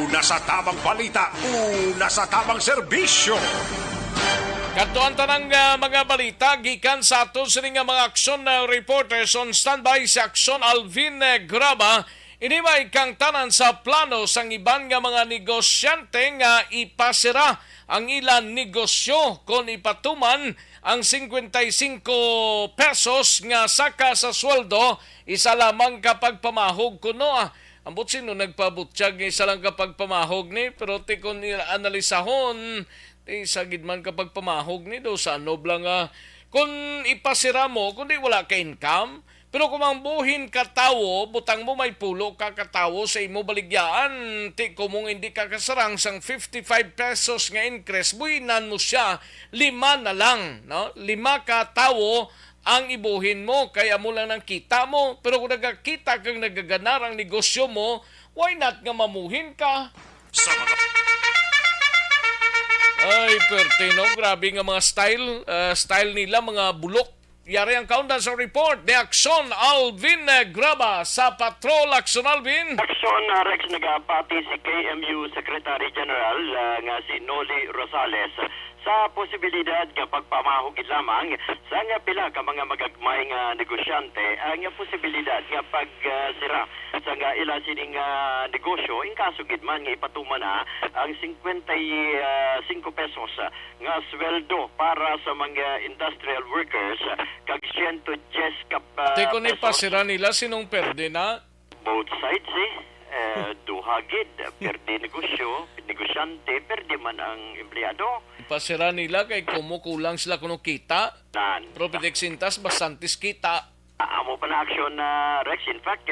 Una sa tamang balita, una sa tamang serbisyo. Katuan tanang mga balita, gikan sa ato sining mga aksyon reporters on standby sa aksyon Alvin Graba. Inimay kang tanan sa plano sang iban nga mga negosyante nga ipasira ang ilan negosyo kon ipatuman ang 55 pesos nga saka sa sweldo isa lamang kapag pamahog kuno. Ambot sino nagpabutsyag isa lang kapag pamahog ni, pero ti kon analisahon sagid man kapag pamahog ni do sa nob lang kung ipasira mo kundi wala ka income. Pero kung ang buhin ka tawo, butang mo may pulo ka katawo sa imo baligyaan, ti kumong hindi ka kasarang sang 55 pesos nga increase, buhinan mo siya 5 na lang, no? 5 ka tawo ang ibuhin mo, kaya mo lang ng kita mo. Pero kung nagkakita kang nagaganar ang negosyo mo, why not nga mamuhin ka? Sa mga Ay, pertino, grabe nga mga style nila, mga bulok. Yari ang countdown sa report ni Aksyon Alvin Graba sa Patrol. Aksyon Alvin. Aksyon Rex nagapati si KMU Secretary General nga si Noli Rosales sa posibilidad nga pagpamahog lamang sa nga pila ka mga magagmay nga negosyante ang posibilidad nga pagsira sa nga ila sining negosyo in kaso gid man nga ipatuman na ang 55 pesos nga sweldo para sa mga industrial workers kag 110 ka Teko ni pesos. pasira nila sinong perde na? Both sides duha gid perde negosyante perde man ang empleyado. Pasira nila kay kumukulang sila kuno kita. Nan Profit Exintas bastantis kita. amo pa na aksyon na Rex, in fact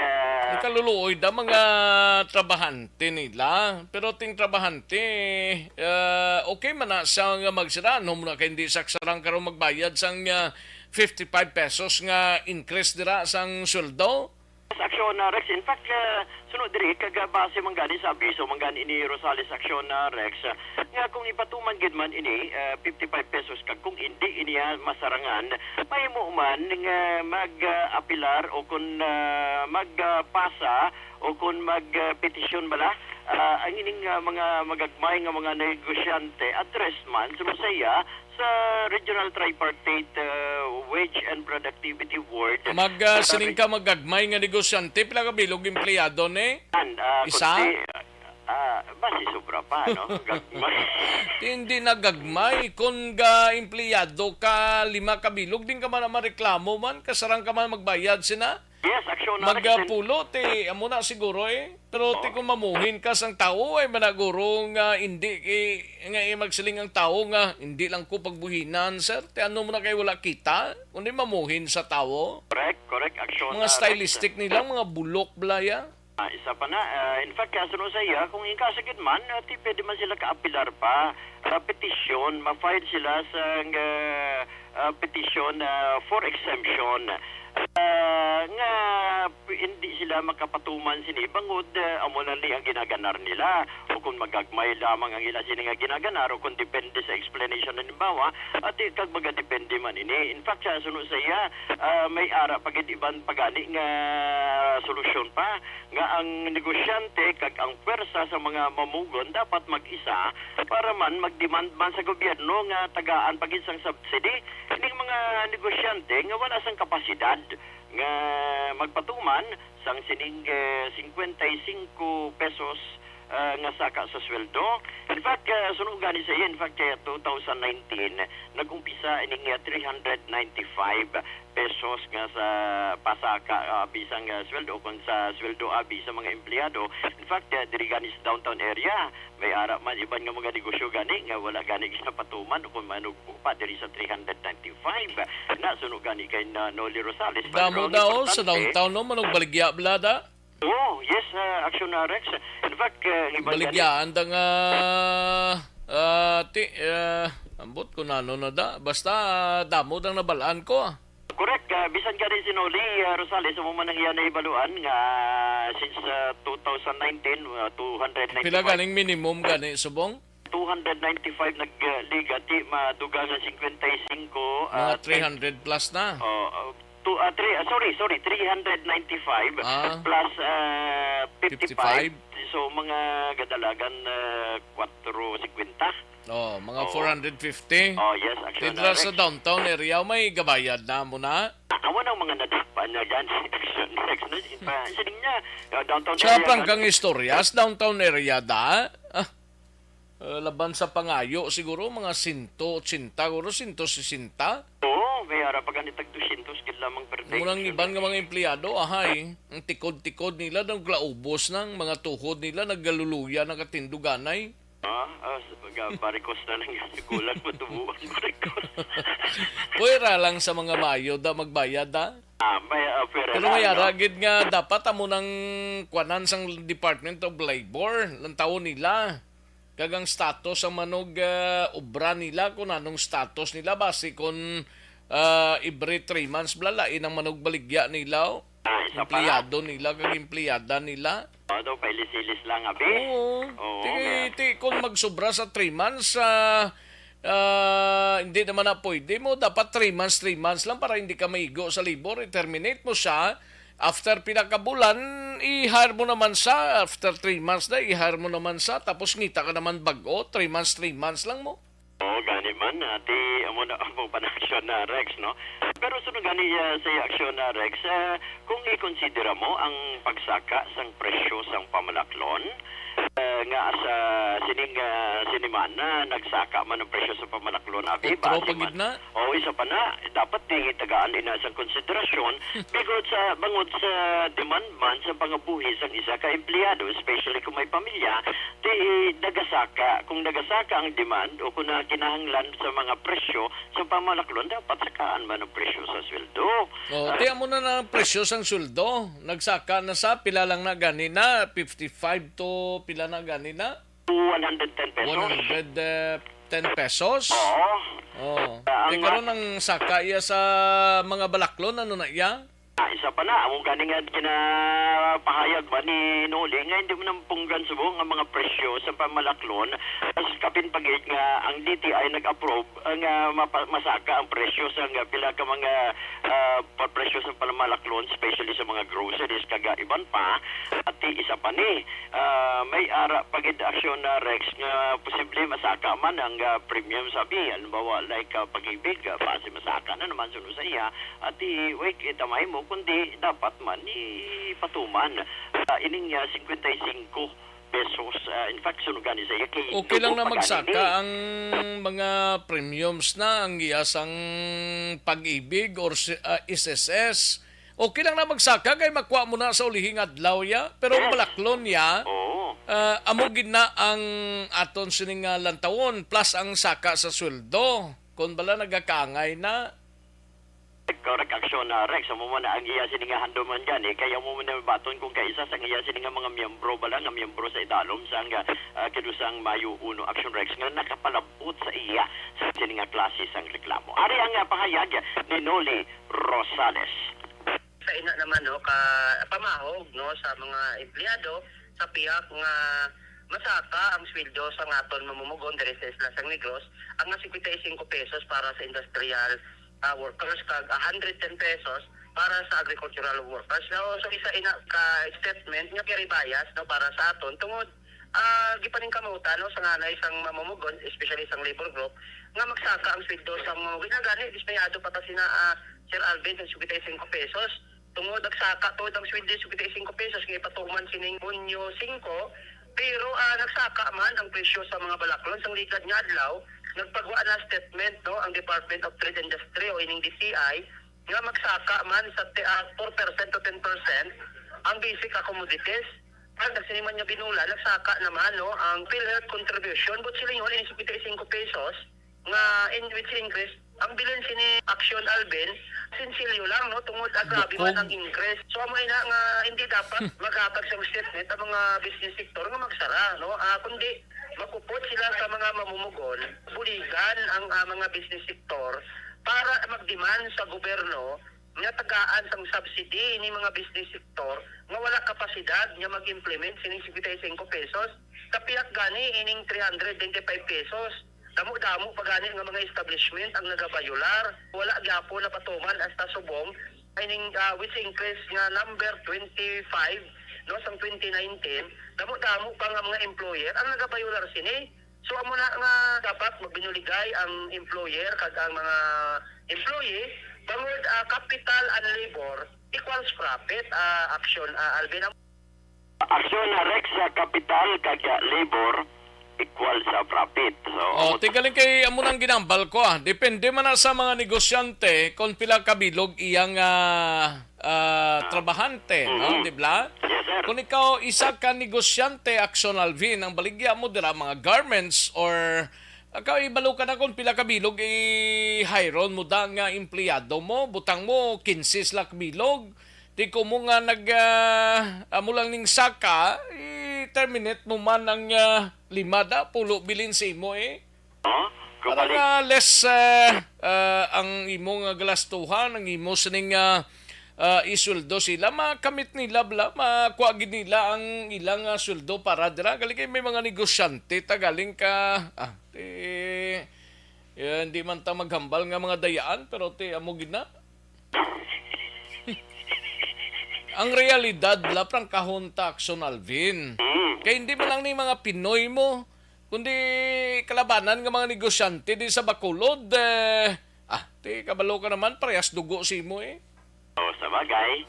Kaluluoy da mga trabahante nila. Pero ting trabahante, okay man na siya nga magsira. No muna kay hindi saksarang karon magbayad sang 55 pesos nga increase dira sang sweldo. aksyon na Rex, in fact sunod diri kag base man gani sa abiso man gani ini Rosales aksyon na Rex nga kung ipatuman gid man ini 55 pesos kag kung hindi iniya masarangan mahimo man nga mag-apilar o kung magpasa o kung magpetisyon bala ang ining mga magagmay nga mga negosyante address man sumasaya sa Regional Tripartite Wage and Productivity Board. Sining ka magagmay nga negosyante, pila ka bilog empleyado ni? Isa? Basi sobra pa, no? Gagmay. Hindi nagagmay. Kung ga empleyado ka, 5 ka bilog, din ka man naman reklamo man, kasarang ka man magbayad sina? Yes, aksyon na Magpulo, amo na siguro Pero kung mamuhin ka sang tao, managuro nga hindi, nga magsiling ang tao nga, hindi lang ko pagbuhinan, sir. Ano mo na kayo wala kita? Kundi mamuhin sa tao. Correct, aksyon Mga na stylistic nilang, mga bulok blaya. isa pa na, in fact, kasunod sa iya, kung ikasagid man, pwede man sila kaapilar pa, petisyon, ma-file sila sa petisyon for exemption. Nga hindi sila makapatuman sini bangod amo na ang ginaganar nila o kung magagmay lamang ang ila sini nga ginaganar o kung depende sa explanation na nimbawa at kag magadepende man ini. In fact sa sunod sa iya may ara pagid iban pagani nga solusyon pa nga ang negosyante kag ang pwersa sa mga mamugon dapat mag-isa para man magdemand man sa gobyerno nga tagaan pagid sang subsidy ining mga negosyante nga wala sang kapasidad nga magpatuman sang sining 55 pesos nga saka sa sweldo. In fact, sunog gani sa in fact 2019 nag-umpisa ining 395 pesos nga sa pasaka bisang sweldo kung sa sweldo abi sa mga empleyado. In fact, diri gani sa downtown area may ara man iban nga mga negosyo gani nga wala gani sa patuman o kung manugpo pa diri sa 395 na sunog gani kay Noli Rosales. Damo daw sa downtown no manog baligya blada. Oh, yes, action na Rex. In fact, Baligyaan da nga ambot ko na na da. Basta damo dang nabalaan ko Correct. Bisan ka rin si Noli Rosales, mo man ang iyan na ibaluan nga since 2019, 295. Pila ganing minimum gani subong? 295 nag-liga, ti maduga sa 55. Mga 300 plus na. 395 Ah. plus 55. 55. So mga gadalagan 450. Oh, mga Oo. 450. Oh, yes, Action Dito Rex. sa downtown area, may gabayad na mo na. Awan ang mga nadapan na dyan si Action Rex. No? Sining niya, downtown Sa area. prangkang istoryas, downtown area da. Laban sa pangayo, siguro mga 180, siguro 160. Oo, may harap pa ganit tag 200 kid lamang per day. Munang iban nga mga empleyado, ahay, ang tikod-tikod nila, naglaubos ng mga tuhod nila, naggaluluya, nakatinduganay. Barikos na lang yan. Kulang matubuan barikos. Pwera lang sa mga mayo da magbayad da. Pero Pero may aragid nga dapat amo ng kwanan sang Department of Labor lang taon nila. Kagang status ang manog obra nila kung anong status nila base kung every 3 months blalain ang manog baligya nila. isa pa. Empleyado nila kag empleyada nila. Daw pailisilis lang abi. Oo. kaya- Kung magsobra sa 3 months, hindi naman na pwede mo. Dapat 3 months lang para hindi ka maigo sa labor. I-terminate mo siya. After pinakabulan, i-hire mo naman siya. After 3 months na, i-hire mo naman siya. Tapos ngita ka naman bago. 3 months lang mo. Oo, gani man. Ati, amo na ang panaksyon na Rex, no? Pero sunod gani sa aksyon na Rex, kung i-considera mo ang pagsaka sang presyo sang pamalaklon, nga sa sinimana nagsaka man ang presyo sa pamalaklon abi Utro base pagid man. na. Oo, isa pa na dapat tagaan din sa konsiderasyon bangod sa demand man sa pangabuhi sang isa ka empleyado, especially kung may pamilya, di nagasaka. Kung nagasaka ang demand o kung kinahanglan sa mga presyo sa pamalaklon, dapat sakaan man ang presyo sa sweldo. Tiyan mo na ng presyo sang suldo. Nagsaka na sa pila lang na gani na. 55 to pila na gani na. 110 pesos. 110 pesos. Oo. Oh. Ang- Di karon ang saka iya sa mga balaklon ano na iya? Isa pa na, among gani nga kinapahayag ba ni Noli nga hindi mo nang punggan subo nga mga presyo sa pamalaklon as kapin pagit nga ang DTI nag-approve nga masaka ang presyo sa nga pila ka mga presyo sa pamalaklon, especially sa mga groceries kaga iban pa at isa pa ni may ara pagid aksyon na Rex nga posible masaka man ang premium sabi halimbawa like Pag-ibig base masaka na naman sunod sa iya at wait itamay mo kundi dapat man ipatuman ining 55 pesos. In fact, sunugan ni sa kay Okay lang na magsaka ang mga premiums na ang iyasang Pag-ibig or SSS. Okay lang na magsaka kay makuha mo na sa ulihing adlaw ya. Pero ang balaklon ya, Oo. amo gid na ang aton sining lantawon plus ang saka sa sweldo. Kung bala nagakangay na, Correct action na Rex. Amo man na ang iya sini nga handom man gani kaya mo man baton kung kaisa sa iya sini nga mga miyembro bala nga miyembro sa idalom sa nga kedusang Mayo 1 Action Rex nga nakapalabot sa iya sa sini nga klase sang reklamo. Ari ang pahayag ni Noli Rosales. Sa ina naman no ka pamahog no sa mga empleyado sa piyak nga masaka ang sweldo sa ngaton mamumugon diri sa Isla San Negros ang 55 pesos para sa industrial workers kag 110 pesos para sa agricultural workers. So isa ina ka statement nga kay bias no para sa aton tungod gipaning kamutan no sa nganay sang mamumugon especially sang labor group nga magsaka ang sweldo sa mga ginagani dismayado pa ta sina Sir Alvin sa 55 pesos tungod nagsaka tungod ang sweldo 55 pesos nga ipatuman sining Hunyo 5 pero nagsaka man ang presyo sa mga balaklon sang likad nga adlaw nagpagawa na statement no ang Department of Trade and Industry o ining DTI nga magsaka man sa 4% to 10% ang basic commodities. Ang nagsiniman niya binula nagsaka naman no ang PhilHealth contribution but silingon ini 55 pesos nga in which increase ang bilin sini Action Alvin sinsilyo lang no tungod grabe man ang increase. So amo ina nga hindi dapat maghatag sa statement ang mga business sector nga magsara no kundi makupot sila sa mga mamumugon, buligan ang mga business sector para mag-demand sa gobyerno nga tagaan sang subsidy ni mga business sector nga wala kapasidad nga mag-implement sining 55 pesos kapiyak gani ining 325 pesos. Damo-damo pa gani nga mga establishment ang nagabayular. Wala gyapon na patuman hasta subong ining which increase nga number 25 no sa 2019 damo-damo pa nga mga employer ang nagabayular sini. So amo na nga dapat magbinuligay ang employer kag ang mga employee bangod capital and labor equals profit action Alvin. Aksyon na Rex sa kapital kag labor equal sa profit. So, tigaling kay amo nang ginambal ko Depende man na sa mga negosyante kung pila kabilog iyang trabahante, no? Di ba? yes, sir. Kung ikaw isa ka negosyante, Action Alvin, ang baligya mo dira mga garments or ikaw ibalo ka na kung pila kabilog i-hiron mo da nga empleyado mo, butang mo 15 lak bilog. Di ko mo nga amo lang ning saka, i-terminate mo man ang limada, pulo bilin sa imo Para Kapalik. nga less ang imo nga galastuhan, ang imo sining isuldo sila, makamit nila bla, makuha gid nila ang ilang suldo para dira. Galing kay may mga negosyante, tagaling ka, hindi man ta maghambal nga mga dayaan, pero amo gid na. Ang realidad, laprang kahunta, Action Alvin. Kaya hindi man lang ni mga Pinoy mo, kundi kalabanan ng mga negosyante di sa Bacolod. Kabalo ka naman, parehas dugo si mo Sa bagay.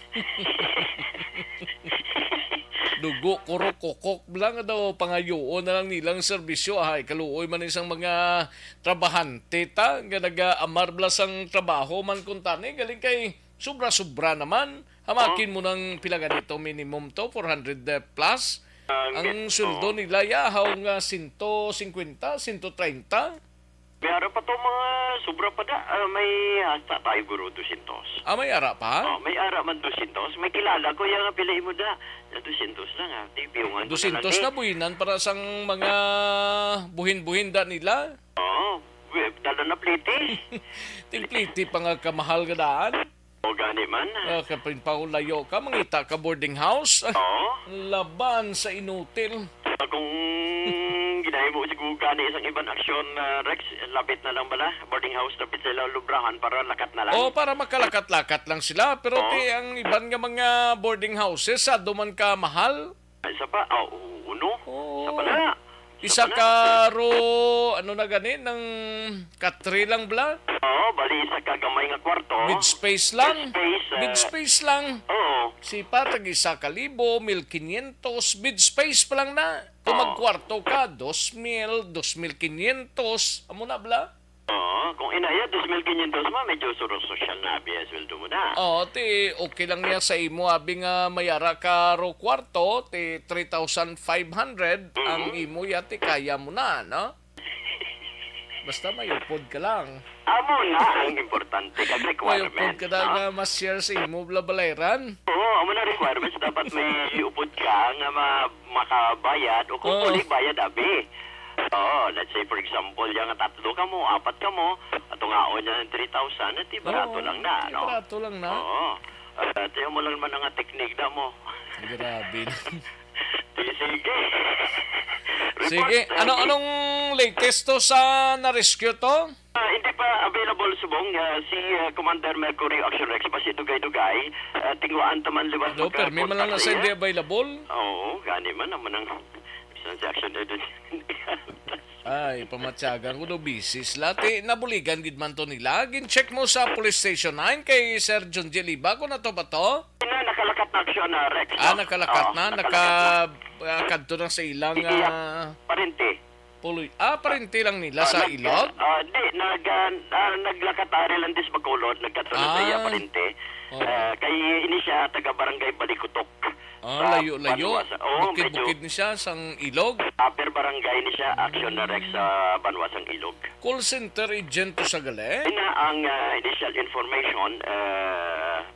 Dugo, kurok, kokok, blang daw, pangayoon na lang nilang serbisyo. Kaluoy man isang mga trabahante ta, nga nag-amar blas ang trabaho man kuntani, galing kay sobra-sobra naman. Hamakin mo ng pila ganito minimum to, 400 plus. Ang suldo nila yahaw nga 150, 130. May ara pa to mga sobra pa da. May hasta tayo guro 200. May ara pa? May ara man 200. May kilala ko yung pila mo da. 200 lang Tipiyungan 200 na buhinan para sang mga buhin-buhin da nila. Dala na pliti. Tingpliti pa nga kamahal ka daan. O gani man. Kapin pa layo ka, mangita ka boarding house. Laban sa inutil. Kung ginahin mo siguro gani isang ibang aksyon, Rex, lapit na lang bala? Boarding house, lapit sila lubrahan para lakat na lang? Para makalakat-lakat lang sila. Pero ang iban nga mga boarding houses, duman ka mahal. Isa pa? Uno? Isa pa na? Isa karo, na gani, ng katri lang bla? Bali isa ka gamay nga kwarto. Mid space lang. Mid-space, Mid space lang. Sipa, tag-isa ka libo, 1,500, mid space pa lang na. Kung magkwarto ka, 2,000, 2,500, amo na bla? Kung inaya, 2,500 ma, medyo social na abi as well mo na. Okay lang niya sa imo, abi nga mayara ka ro kwarto, 3,500, ang imo yati kaya mo na, no? Basta may upod ka lang. Amo na ang importante kag May requirement. upod ka na nga mas-share sa imo, blabalairan. Amo na requirements. Dapat may upod ka nga makabayad o kung kulig bayad abi. Let's say for example, yung tatlo ka mo, apat ka mo, at ngaon niya ng 3,000, at barato lang na, no? Barato lang na. Tiyo mo lang man ang teknik na mo. Grabe. Sige. Sige, anong latest to sa na-rescue to? Hindi pa available subong si Commander Mercury Action Rex pa si Dugay-Dugay. Tinguan taman liwas Permi man lang na sa hindi available. Gani man naman ang isang action na doon. Pamatyagan ko do bisis lati nabuligan gid man to nila. Gin-check mo sa Police Station 9 kay Sir John Jeliba ko na to ba to? Nakalakat na action na Rex. Nakalakat na. Nakakadto na sa ilang parente. puloy. Parente lang nila sa ilog? Di. Naglakat lang dis Bacolod. Nagkatunod sa iya parente. Kay ini siya taga-barangay Balikutok. Layo-layo. Bukid-bukid ni siya sang ilog. Upper barangay ni siya, action na Rex sa Banwasang Ilog. Call center agent to sa gali? Ina ang initial information,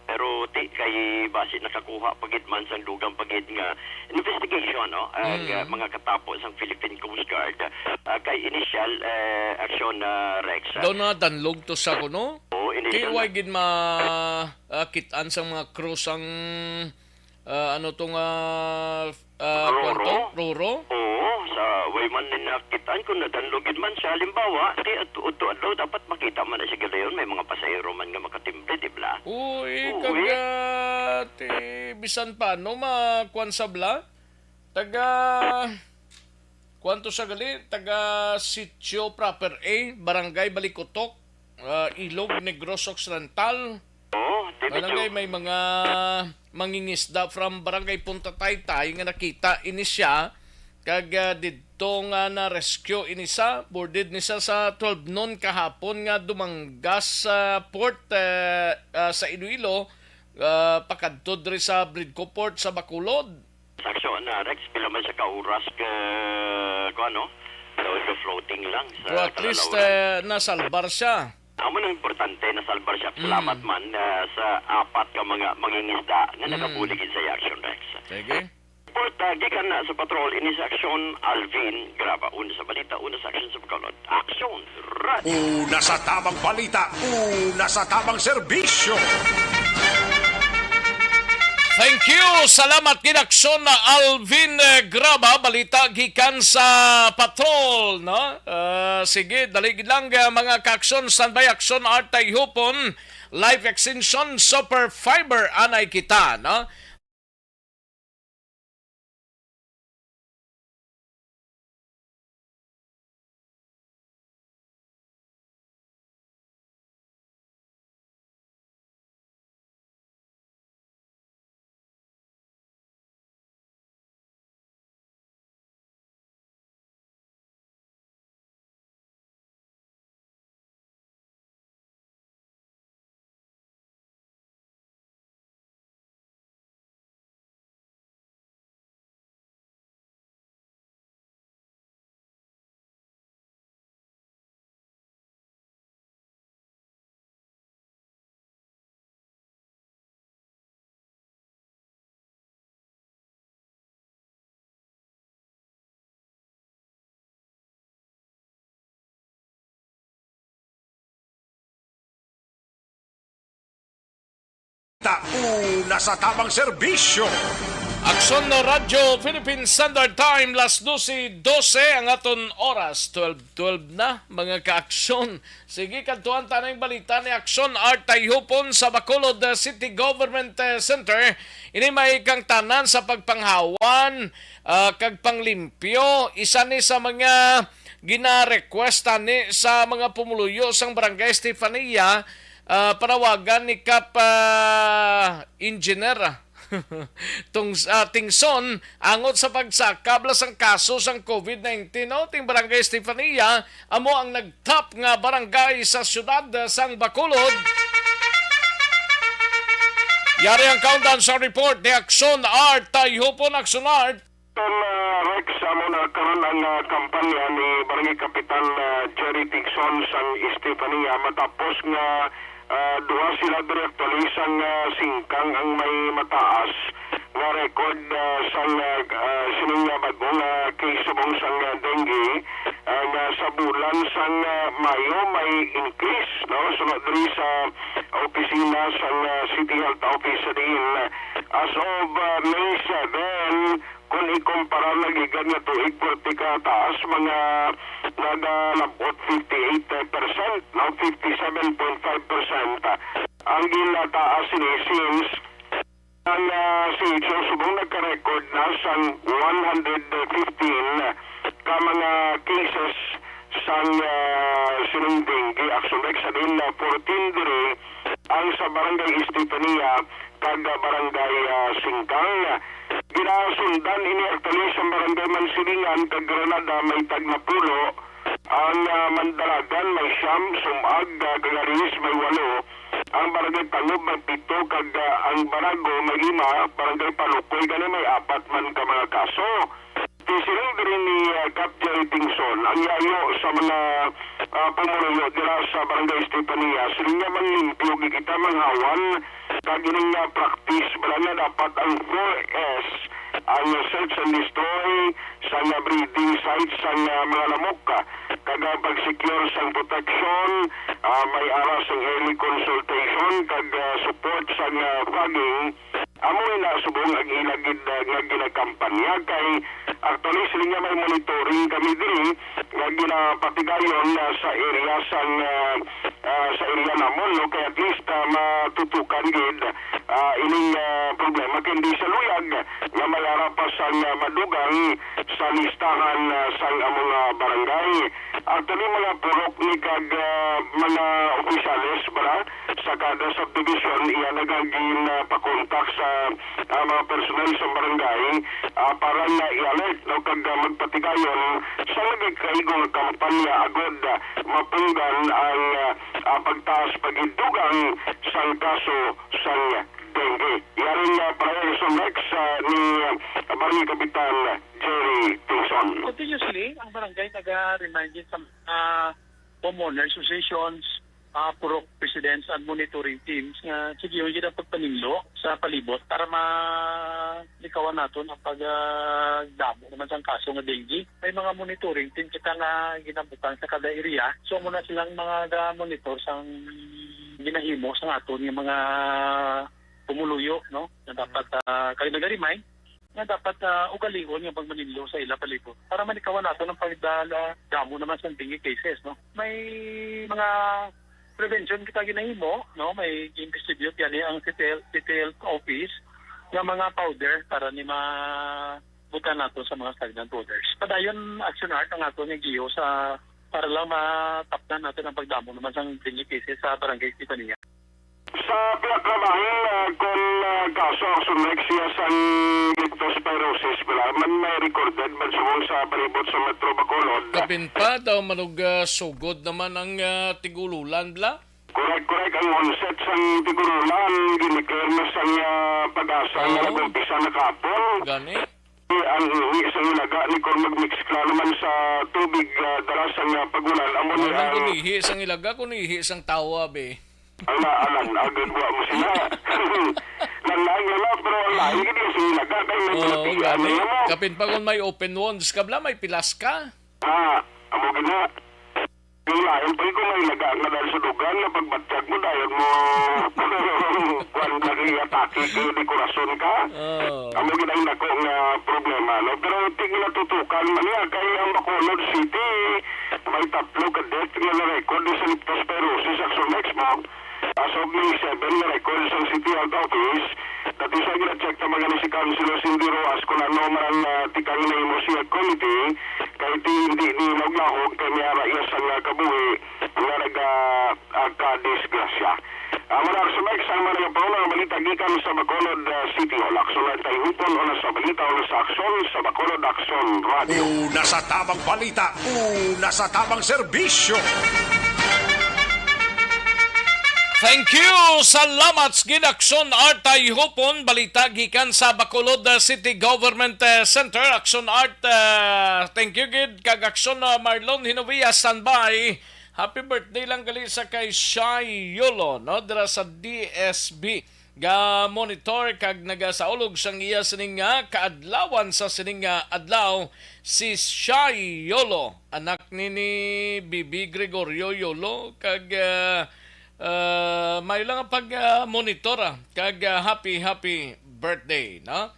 pero kay base nakakuha pagid man sang dugang pagid nga investigation, no? Mga katapos ang Philippine Coast Guard. Kay initial action na Rex. Daw na danlog to sa kuno? Kaya Initial. why gid kitaan sa mga crews ang ano tong Roro? kwanto? Roro? Oo, sa way man ninakitaan kung nadanlogin man siya. Halimbawa, di adto dapat makita man na siya galayon. May mga pasahero man nga makatimbre, di ba? Uy, Uy. kagat bisan pa no makuan sa bla? Taga kwanto sa gali? Taga Sitio Proper A, Barangay Balikutok, Ilog, Negros Occidental. Oo, di ba? Barangay may mga mangingisda from Barangay Punta Taytay nga nakita ini siya kag didto nga na rescue ini sa boarded ni sa 12 noon kahapon nga dumanggas sa port sa Iloilo pakadto diri sa Bridco Port sa Bacolod. Saksyo na, Rex, pila man siya kauras ka ano? Ka floating lang sa So at least kalalauran. nasalbar siya. Amo nang importante na salbar siya. Salamat man sa apat ka mga mangingisda nga nagabuligid sa action, Rex. Sige. Report, gikan na sa patrol, ini sa aksyon Alvin Graba. Una sa balita, una sa aksyon sa Bacolod. Aksyon! Rad! Una sa tamang balita, una sa tamang serbisyo. Thank you. Salamat ginaksyon na Alvin Graba, balita gikan sa patrol, no? Sige, dalig lang mga kaaksyon, standby aksyon Artay Hupon, life extension super fiber anay kita, no? Una sa tamang serbisyo. Aksyon no Radyo Philippine Standard Time, las 12:12 ang aton oras, 12:12 na mga kaaksyon. Sige, kantuan tanang balita ni Aksyon Artay Hupon sa Bacolod City Government Center. Ini may kang tanan sa pagpanghawan, kag panglimpyo. Isa ni sa mga gina-requesta ni sa mga pumuluyo sang Barangay Estefania, panawagan ni Kap Engineer Tingson angot sa pagsakablas ang kaso sang COVID-19 no ting Barangay Estefania amo ang nagtap nga barangay sa syudad sang Bacolod. Yari ang countdown sa report ni Aksyon Art Tayhupon. Aksyon Art. Rex, amo na karon ang kampanya ni Barangay Kapitan Jerry Tingson sang Estefania matapos nga duha sila direktorisang singkang ang may mataas nga record sang sining bagong case subong sang dengue nga sa bulan sang Mayo may increase no sunod diri sa opisina sang City Health Office din as of May 7 kung ikumpara na gigan nga tuig 40 ka taas mga nagalabot 58%, no 57.5%. Ang ginataas ni since ang si subong nagka-record na sang 115 ka mga cases sang sinong dengue action sa din 14 diri ang sa Barangay Estefania kag Barangay Singkang. Ginasundan ini actually sa Barangay Mansilingan kag Granada may tag na pulo ang Mandalagan may siyam Sumag Gagaris may 8 ang Barangay Tangub may 7 kag ang Barago may 5 Barangay Palukoy gani may 4 man ka mga kaso. Tisiling rin ni Cap Jerry Tingson ang yayo sa mga pamumuno dira sa Barangay Estefania siling nga man limpyo gikita manghawan kag ining practice bala na dapat ang 4S ang search and destroy sa breeding sites sa mga lamok kag pag-secure sa protection may aras ang early consultation kag support sa fogging amoy na subong ang ilagid nga ginakampanya kay actually sila nga may monitoring kami diri nga ginapatigayon sa area sa area namon no kay at least matutukan gid ining problema kay hindi sa luyag nga mayara pa sang madugang sa listahan sang among barangay. Actually mga purok ni kag mga opisyales bara sa kada subdivision iya nagagin pakontak sa mga personel sa barangay para na i-alert no kag magpatigayon sa nagkaigong kampanya agod mapunggan ang pagtaas pagidugang sang kaso sang dengue. Yaring Paraiso Rex ni Barangay Kapitan Jerry Tingson. Continuously, ang barangay nag-remind din sa homeowner associations, purok presidents and monitoring teams nga sige yung ginang pagpaninglo sa palibot para malikawan natin ang pagdamo naman sa kaso nga dengue. May mga monitoring team kita nga ginabutan sa kada area. So muna silang mga monitor sang ginahimo sa aton yung mga pumuluyo no na dapat kayo nag-remind nga dapat ugalion yung pagmaninlo sa ila palibot para manikawan natin ang pagdala damo naman sa dengue cases no. May mga prevention kita ginahimo no, may distribute yan ang CTL office ng mga powder para ni mabutan nato sa mga stagnant waters. Padayon action art ang ato ng GIO sa para lang matapdan natin ang pagdamo naman sa dengue cases sa barangay Stefania. Sa pagkamahin kung kaso ang sunexia sa leptospirosis man may recorded man sa palibot sa Metro Bacolod. Kapin pa daw manug sugod naman ang tigululan bla. Correct. Ang onset sa tigurulan ginikir na sa pag-asa nga nag-umpisa na kapon. Gani. Ang isang ilaga ni kung mag-mix naman sa tubig dala sa pagulan. Amon Ang kunihi sang ilaga, kunihi sang tawa be. Alang, agad wa mo sila. Nalaing lang, pero laing hindi sa ilaga. Kaya may pinatian gani. mo. Kapin pa kung may open wounds ka bla, may pilas ka. Amo gina. Yung laing pa kung may ilaga nga dahil sa dugan na pagbatsyag mo dahil mo kung nag-i-atake kayo di kurason ka. Amo gina yung nako nga problema. No? Pero tingin na tutukan man niya kaya ang Bacolod City may 3 ka death nga na-record sa leptospirosis action next month. As of May 7 na-record sa City Health Office. Dati sa gina-check na mga ni si Councilor Cindy Roas kung ano marang tikang na imo siya committee kahit hindi ni naglahog kay may arayas ang kabuhi nga nag-disgrasya. Manar sa Mex, ang mga paulo ang balita gikan sa Bacolod City Hall. Aksyon na tayo hupon o sa balita o sa aksyon sa Bacolod Aksyon Radio. Una sa tamang balita, una sa tamang serbisyo. Thank you! Salamat sa Ginaksyon Art ay hupon balita gikan sa Bacolod City Government Center. Action Art, thank you gid kag Aksyon Marlon Hinovia standby. Happy birthday lang gali sa kay Shai Yolo no dira sa DSB. Ga monitor kag nagasaulog sang iya sining kaadlawan sa sining adlaw si Shai Yolo, anak ni Bibi Gregorio Yolo kag may lang pag-monitor kag happy birthday no.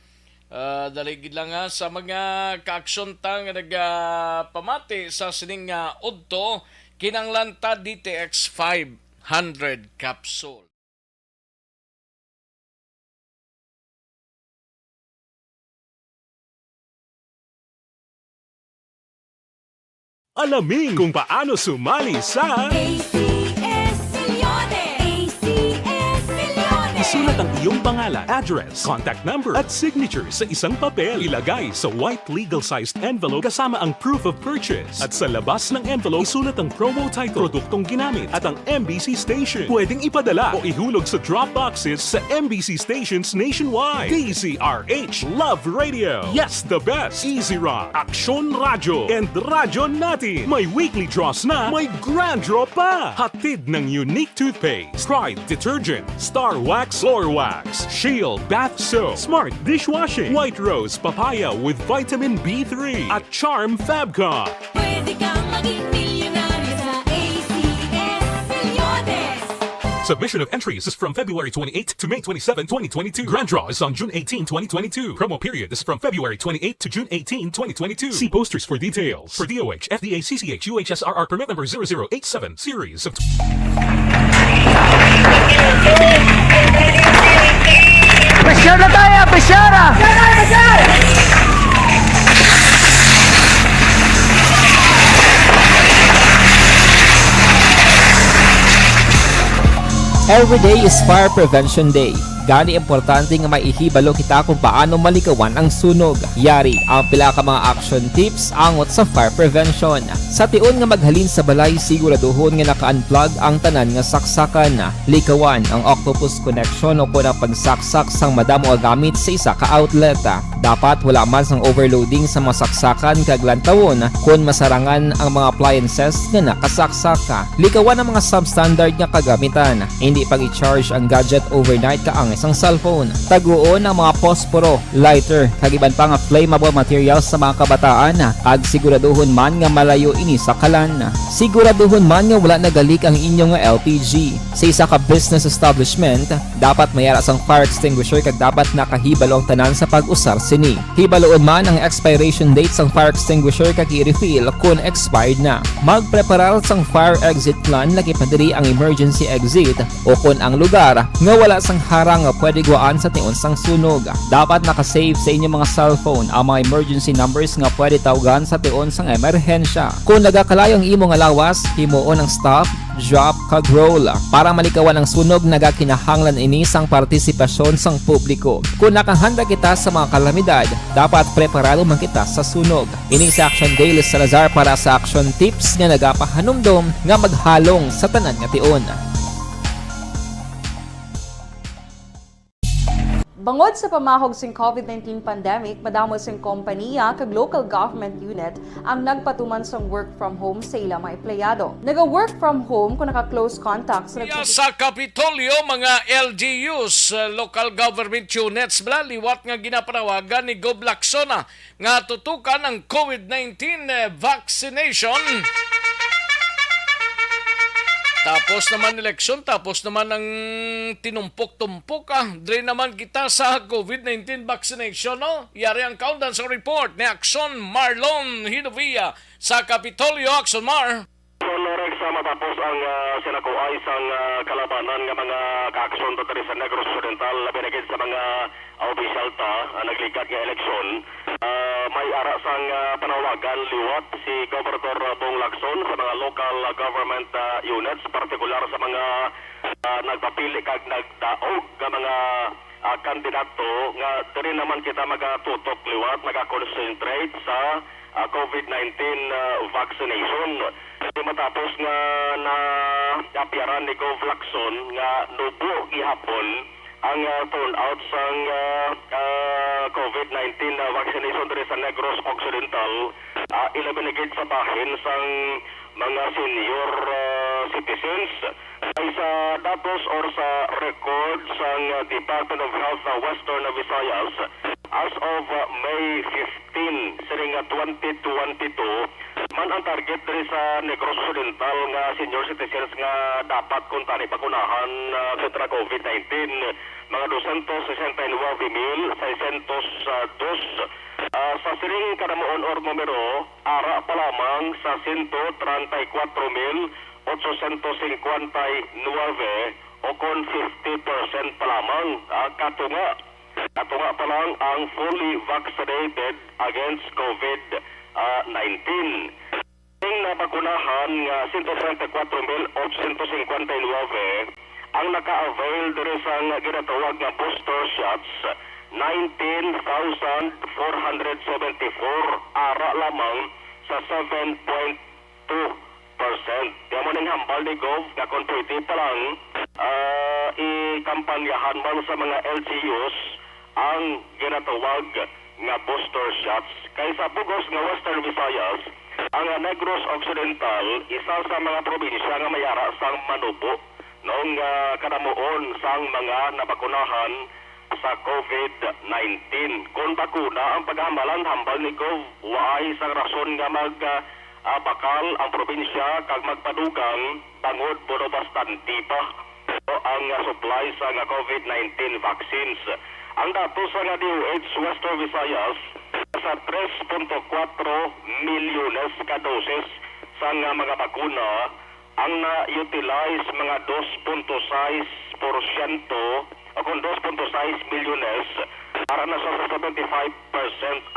Daligid lang sa mga kaaksyon tang nagpamati sa sining udto kinanglanta DTX 500 capsule. Alamin kung paano sumali sa ACS Millones! ACS Millones! Isulat ang iyong pangalan, address, contact number at signature sa isang papel. Ilagay sa white legal-sized envelope kasama ang proof of purchase. At sa labas ng envelope, isulat ang promo title, produktong ginamit at ang MBC station. Pwedeng ipadala o ihulog sa drop boxes sa MBC stations nationwide. DZRH Love Radio. Yes, the best. Easy Rock, Aksyon Radio, and Radyo Natin. May weekly draws na, may grand draw pa. Hatid ng unique toothpaste, Pride Detergent, Star Wax Floor Wax, Shield Bath Soap, Smart Dishwashing, White Rose Papaya with Vitamin B3, at Charm Fabcon. Pwede kang maging milyonaryo sa ACS Millones! Submission of entries is from February 28 to May 27, 2022. Grand draw is on June 18, 2022. Promo period is from February 28 to June 18, 2022. See posters for details. For DOH, FDA, CCH, UHSRR permit number 0087, series of... Pressure na tayo! Pressure na! Every day is Fire Prevention Day. Gani importante nga maihibalo kita kung paano malikawan ang sunog. Yari ang pila ka mga action tips angot sa fire prevention. Sa tion nga maghalin sa balay, siguraduhon nga naka-unplug ang tanan nga saksakan. Likawan ang octopus connection o kung ang pagsaksak sang madamo gamit sa isa ka outlet. Dapat wala man sang overloading sa mga saksakan kag lantawon kung masarangan ang mga appliances nga nakasaksaka. Likawan ang mga substandard nga kagamitan. Hindi pag i-charge ang gadget overnight kaang isang cellphone. Taguon ang mga posporo, lighter, kag iban pa nga flammable materials sa mga kabataan. Ag siguraduhon man nga malayo ini sa kalan. Siguraduhon man nga wala nagalik ang inyong nga LPG. Sa isa ka business establishment, dapat mayara sang fire extinguisher kag dapat nakahibalo ang tanan sa pag-usar sini. Hibaloon man ang expiration date sang fire extinguisher kag i-refill kung expired na. Magpreparar sang fire exit plan lagi pa diri ang emergency exit o kung ang lugar nga wala sang harang nga pwede guaan sa tion sang sunog. Dapat nakasave sa inyong mga cellphone ang mga emergency numbers nga pwede tawagan sa tion sang emerhensya. Kung nagakalayo ang imong lawas, himuon ang stop, drop, kag roll. Para malikawan ang sunog, nagakinahanglan ini sang partisipasyon sang publiko. Kung nakahanda kita sa mga kalamidad, dapat preparado man kita sa sunog. Ini sa Action Daily Salazar para sa action tips nga nagapahanumdom nga maghalong sa tanan nga tion. Bangod sa pamahog sing COVID-19 pandemic, madamo sing kompanya kag local government unit ang nagpatuman sang work from home sa ilang mga empleyado. Naga-work from home kung naka-close contacts. Sa Kapitolyo, mga LGUs, local government units, liwat nga ginapanawagan ni Gov. Lacson nga tutukan ang COVID-19 vaccination. Tapos naman eleksyon, tapos naman ang tinumpok-tumpok Dre naman kita sa COVID-19 vaccination, no? Yari ang countdown sa report ni Action Marlon Hinovia sa Kapitolyo. Action Mar. So, Lorex, matapos ang sinakuay sang kalabanan ng mga kaaksyon dito sa Negros Occidental, binigid sa mga official naglikat ng eleksyon, may ara sang panawagan liwat si Gobernador Bong Lacson sa mga local government units, partikular sa mga nagpapili kag nagdaog ng mga kandidato nga diri naman kita magatutok liwat, magakonsentrate sa COVID-19 vaccination. Matapos nga na apyaran ni Gov. Lacson nga nubo gihapon ang turnout sang COVID-19 vaccination diri sa Negros Occidental, ilabinigid sa bahin sang mga senior citizens. Ay sa datos or sa record sang Department of Health Western Visayas, as of May 15, siring 2022, man ang target diri sa Negros Occidental nga senior citizens nga dapat kung tani pagunahan kontra COVID-19, mga 269,602. Sa siring kadamuon or numero, ara pa lamang sa 134,859 o kon 50% pa lamang katunga pa lang ang fully vaccinated against COVID-19. Ang napakunahan nga 134,859 ang naka-avail diri sa ginatawag nga booster shots, 19,474 ara lamang sa 7.2%. Kaya mo ning hambal ni Gov na kung pwede pa lang ikampanyahan man sa mga LGUs ang ginatawag nga booster shots. Kaysa Bugos nga Western Visayas, ang Negros Occidental, isa sa mga probinsya nga mayara sang manubo noong kadamuon sang mga nabakunahan sa COVID-19. Kung bakuna ang paghambalan, hambal ni Gov, waay isang rason nga bakal ang probinsya kag magpadugang bangod bono bastante pa ang supply sa COVID-19 vaccines. Ang datos sa DOH Western Visayas sa 3.4 milyones ka doses sa mga bakuna ang na-utilize mga 2.6% o kung 2.6 milyones para na sa 75%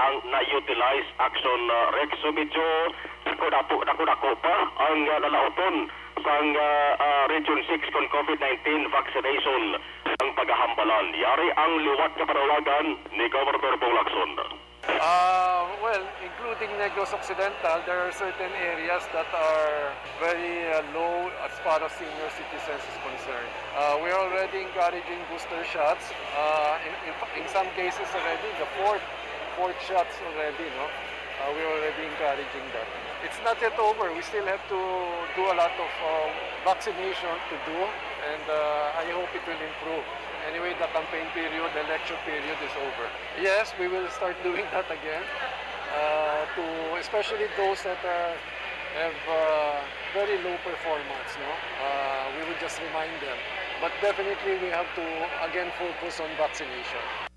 ang na-utilize action Rex. So medyo dako pa ang nalauton sa Region 6 kung COVID-19 vaccination ang paghahambalan. Yari ang liwat na panawagan ni Governor Bong Lacson. Well, including Negros Occidental, there are certain areas that are very low as far as senior citizens is concerned. We are already encouraging booster shots. In some cases already, the fourth shots already, no? We're already encouraging that. It's not yet over. We still have to do a lot of vaccination to do, and I hope it will improve. Anyway, the campaign period, the election period is over. Yes, we will start doing that again, to especially those that have very low performance. No, we will just remind them. But definitely, we have to again focus on vaccination.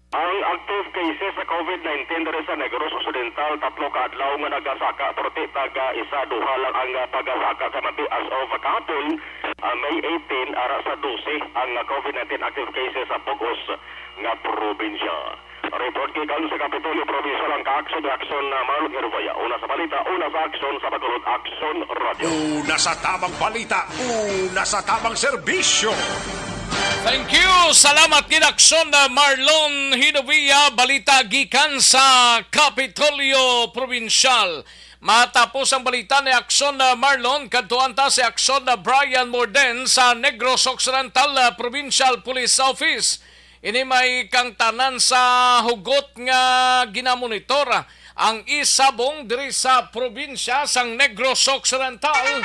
Ang active cases sa COVID-19 diri sa Negros Occidental, 3 ka adlaw nga nagasaka, porti taga isa duha lang ang pagasaka sa mati as of kahapon, May 18 ara sa 12 ang COVID-19 active cases sa Pugos nga probinsya. Report gikan sa Kapitolyo Provincial ang ka-action na Marlon Hervaya. Una sa balita, una sa action sa Bacolod Action Radio. Una sa tamang balita, una sa tamang serbisyo. Thank you. Salamat ginaksyon na Marlon Hinovia, balita gikan sa Kapitolyo Provincial. Matapos ang balita ni Aksyon na Marlon, kadtuan ta si Aksyon na Brian Morden sa Negros Occidental Provincial Police Office. Ini may kang tanan sa hugot nga ginamonitor ang isabong diri sa probinsya sang Negros Occidental.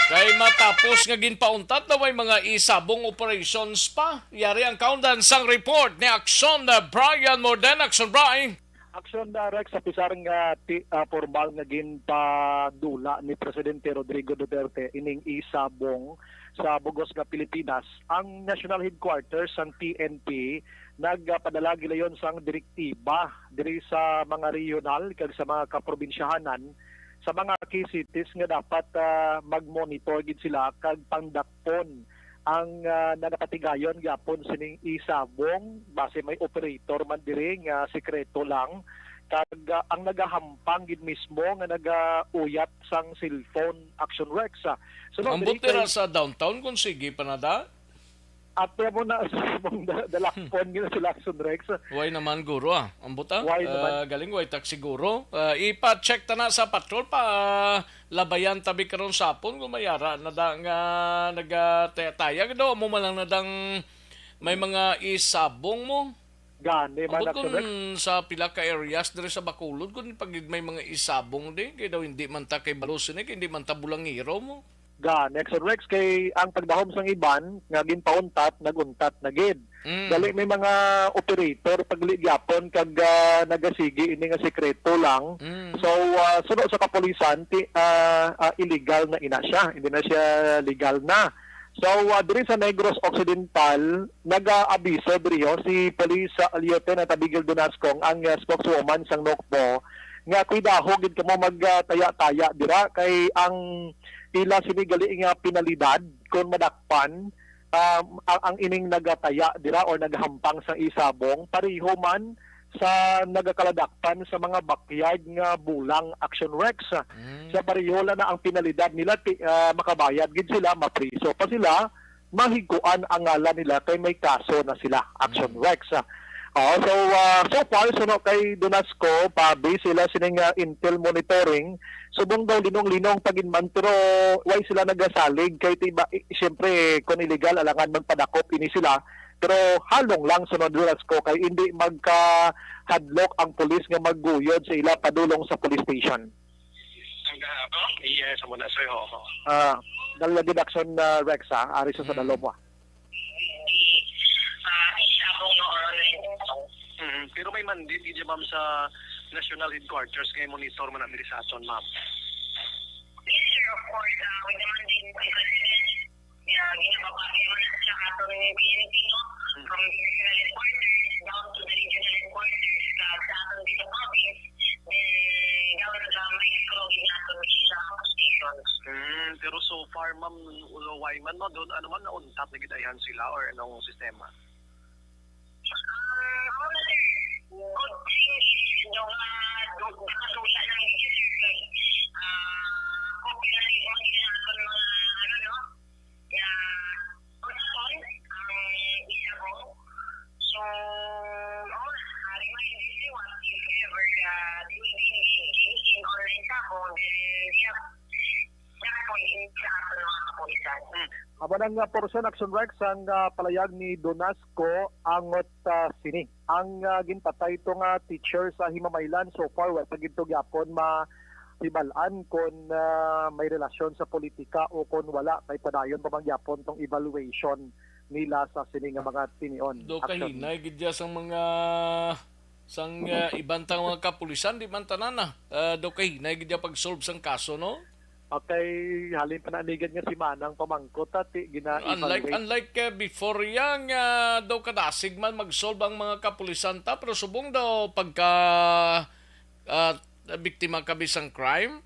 Kay matapos nga ginpauntat na may mga isabong operations pa. Yari ang kaundan sang report ni Aksyon na Brian Morden. Aksyon, Brian. Aksyon Rex sa pisarang formal nga ginpadula ni Presidente Rodrigo Duterte ining isabong sa Bugos nga Pilipinas. Ang national headquarters ng PNP nagpadala gilayon sang direktiba diri sa mga regional kag sa mga kaprobinsyahanan sa mga key cities nga dapat mag-monitor gid sila kag pangdakpon ang nagapatigayon gyapon sining isabong base may operator man diri nga sekreto lang kag ang nagahampang gid mismo nga nagauyat sang cellphone. Action Rex. So ang butira sa downtown kung sige panada. At mo na sa dalakpon gina sila Action Rex. Why naman guro ang buta? Galing way tak siguro. Ipa-check ta na sa patrol pa labayan tabi karon sapon kung mayara na da nga nagatayag do mo man lang nadang may mga isabong mo. Gani man Action Rex. Sa pila ka areas diri sa Bacolod kun pag may mga isabong din kay daw hindi man ta kay balusin kay hindi man ta bulangiro mo. Action Rex kay ang pagdahom sang iban nga ginpauntat naguntat na gid. Dali may mga operator pagligyapon kag nagasigi ini nga sekreto lang. So suno sa kapulisan illegal na ina siya, hindi na siya legal na. So diri sa Negros Occidental nag-aabiso diri si Police Lieutenant Abigail Donascong ang spokeswoman sang NOCPO nga kuidaho gid kamo magtaya-taya dira kay ang ila sinigali nga penalidad kung madakpan ang ining nagataya dira or naghampang sa isabong pareho man sa nagakaladakpan sa mga backyard nga bulang. Action Rex. Sa pareho na ang penalidad nila makabayad gid sila, mapriso pa sila, mahiguan ang ngalan nila kay may kaso na sila. Action Rex. So far suno kay Donasco base sila sining intel monitoring subong daw linong-linong paginman pero why sila nagasalig kay tiba siyempre kung illegal alangan magpadakop ini sila pero halong lang sunod Donasco kay hindi magka-hadlock ang pulis nga magguyod sa ila padulong sa police station. Yes, muna sir ho. Dala deduction Rex ari sa dalom. Pero may mandate di ma'am sa national headquarters kay monitor man ang diri sa aton ma'am. course, we demanded kay President, ginababagay man sa ato ng PNP, no? From regional headquarters down to the regional headquarters sa aton dito province, gawin na may escrowing nato which is stations. Pero so far, ma'am, why man no, doon, ano man nauntat na gidayan sila or anong sistema? Good thing is, yung nakasuya ng copy na rin mga ginagawa ng mga, person, ang isa ko. So, remind everyone, if ever in online tapon, Abanang portion action works ang palayag ni Donasco angot sini. Ang ginpatay itong teacher sa Himamaylan so far wala gito gyapon ma-ibalaan kung may relasyon sa politika o kung wala kay padayon pa gyapon tong evaluation nila sa sini nga mga tinion. Do kahinay gidya sang mga ibantang mga kapulisan di man tanan do kahinay gidya pag-solve sang kaso no. Okay, halin pa nanigan nga si Manang pamangkot at gina-evaluate. Unlike before yang daw kadasig man mag-solve ang mga kapulisan ta pero subong daw pagka biktima ka bisang crime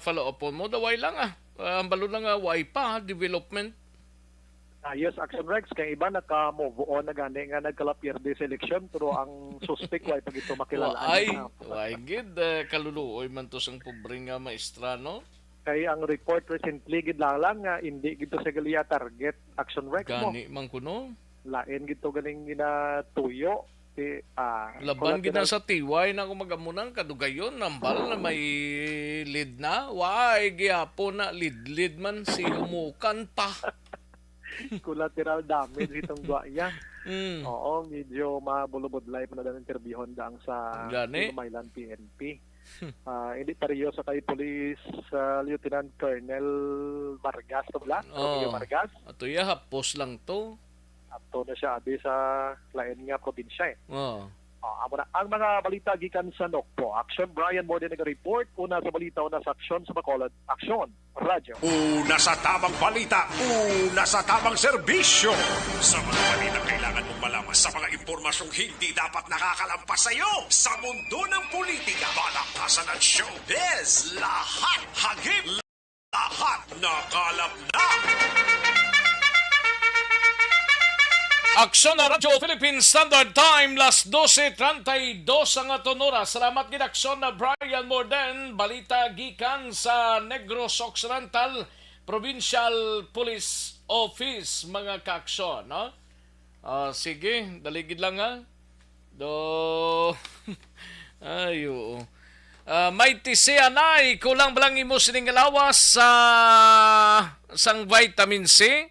follow upon mo daway lang ang balo lang way pa development. Yes, Action Rex kay iba naka-move on na gani nga nagkalapierde sa eleksyon pero ang suspect way pag ito makilalaan. Why gid kaluluoy man to sang pobre nga maestra no. Kay ang report recently gid lang nga hindi gito sa gali target Action Rex mo. Gani man kuno. Lain gito galing ginatuyo ti laban gid na sa tiway na kumagamunang kadugayon nambal na may lead na. Why gyapon na lead man si humukan pa. Collateral damage itong duaya. Oo, medyo mabulubod-lay pa na daw interviewon daang sa Himamaylan PNP. Hindi pareho sa kay Police Lieutenant Colonel Vargas to Blas. Vargas. Ato ya hapos lang to. Ato na siya abi sa lain nga probinsya ang mga balita gikan sa Nokpo. Action Brian Morde nag-report una sa balita una sa aksyon sa Bacolod. Aksyon Radyo. Una sa tamang balita, una sa tamang serbisyo. Sa mga balita kailangan mong malaman sa mga impormasyong hindi dapat nakakalampas sa iyo. Sa mundo ng politika, balakasan at showbiz, lahat hagip, lahat nakalap na. Aksyon na Radyo Philippine Standard Time, las 12:32 ang aton oras. Salamat gid Aksyon na Brian Morden, balita gikan sa Negros Occidental Provincial Police Office mga kaaksyon, no? Sige, daligid lang ayo. May tisianay, kulang balang imo sining lawas sa sang vitamin C.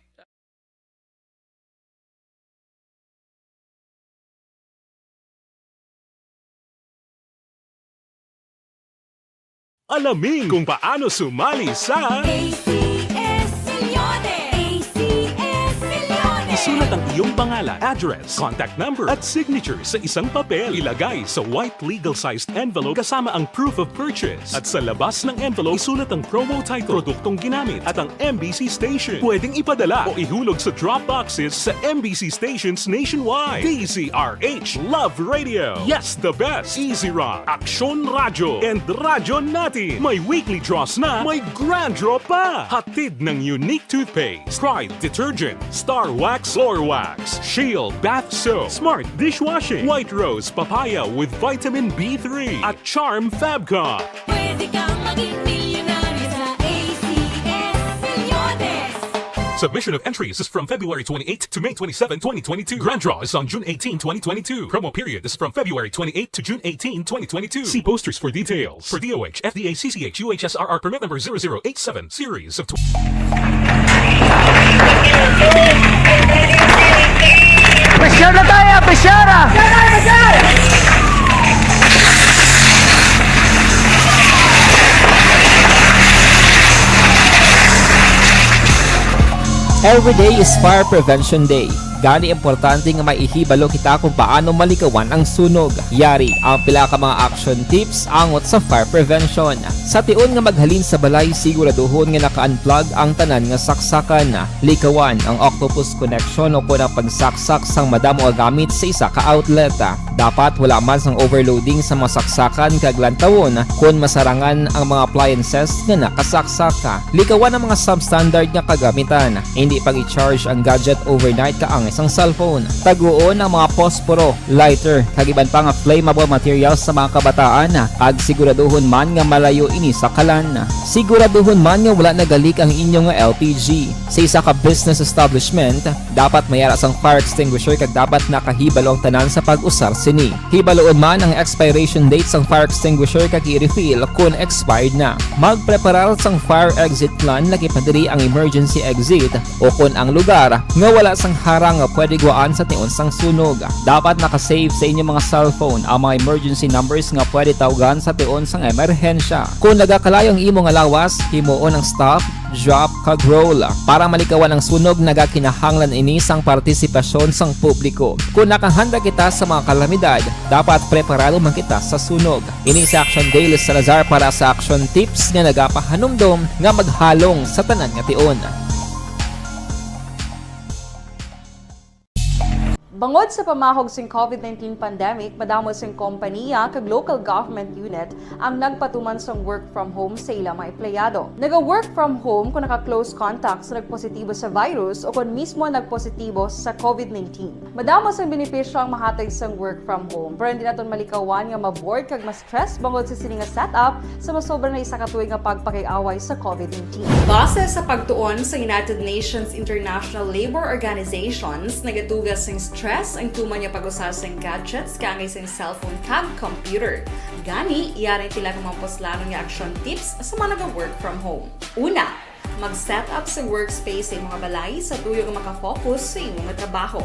Alamin kung paano sumali sa isulat ang iyong pangalan, address, contact number at signature sa isang papel. Ilagay sa white legal-sized envelope kasama ang proof of purchase. At sa labas ng envelope, isulat ang promo title, produktong ginamit at ang MBC station. Pwedeng ipadala o ihulog sa drop boxes sa MBC stations nationwide. DZRH Love Radio. Yes, the best. Easy Rock, Aksyon Radyo, and Radyo Natin. May weekly draws na, may grand draw pa. Hatid ng unique toothpaste, Pride Detergent, Star Wax Floor Wax, Shield Bath Soap, Smart Dishwashing, White Rose Papaya with Vitamin B3 at Charm Fabcon. Pwede kang maging milyonaryo sa ACS Milyones. Submission of entries is from February 28 to May 27, 2022. Grand draw is on June 18, 2022. Promo period is from February 28 to June 18, 2022. See posters for details. For DOH, FDA, CCH, UHSRR permit number 0087, series of Pressure na tayo! Pressure! Every day is Fire Prevention Day. Gani importante nga maihibalo kita kung paano malikawan ang sunog. Yari ang pila ka mga action tips angot sa fire prevention. Sa tion nga maghalin sa balay, siguraduhon nga naka-unplug ang tanan nga saksakan. Likawan ang octopus connection o kung ang pagsaksak sang madamo nga gamit sa isa ka outlet. Dapat wala man sang overloading sa mga saksakan kag lantawon kung masarangan ang mga appliances nga nakasaksaka. Likawan ang mga substandard nga kagamitan. Hindi pag i-charge ang gadget overnight kaang isang cellphone. Taguon ang mga posporo, lighter, kag iban pa nga flammable materials sa mga kabataan. Ag siguraduhon man nga malayo ini sa kalan. Siguraduhon man nga wala nagalik ang inyong nga LPG. Sa isa ka business establishment, dapat mayara sang fire extinguisher kag dapat nakahibalo ang tanan sa pag-usar sini. Hibaloon man ang expiration date sang fire extinguisher kag i-refill kung expired na. Magpreparar sang fire exit plan lagi pa diri ang emergency exit o kung ang lugar nga wala sang harang nga pwede guaan sa tion sang sunog. Dapat nakasave sa inyong mga cellphone ang mga emergency numbers nga pwede tawagan sa tion sang emerhensya. Kung nagakalayo ang imong alawas, himuon ang stop, drop kag roll para malikawan ang sunog. Nagakinahanglan ini sang partisipasyon sang publiko. Kung nakahanda kita sa mga kalamidad, dapat preparado man kita sa sunog. Ini sa Action Daily Salazar para sa action tips nga nagapahanumdom nga maghalong sa tanan nga tion. Bangod sa pamahog sing COVID-19 pandemic, madamo sing kompanya kag local government unit ang nagpatuman sang work from home sa ilang mga empleyado. Naga-work from home kung naka-close contact sa nagpositibo sa virus o kung mismo nagpositibo sa COVID-19. Madamo sang benepisyo ang mahatag sang work from home, pero hindi naton malikawan nga ma-bored kag ma-stress bangod sa sini nga setup sa masobra na isa ka tuig nga pagpakiaway sa COVID-19. Base sa pagtuon sa United Nations International Labour Organizations, nagatugas sing stress ang tuman niya pag-usar sa gadgets kangay sa cellphone kag computer. Gani, iyarin tila kung mga poslano nga action tips sa mga nag-work from home. Una, mag-set up sa workspace sa mga balay sa tuyo nga makafocus sa imong trabaho.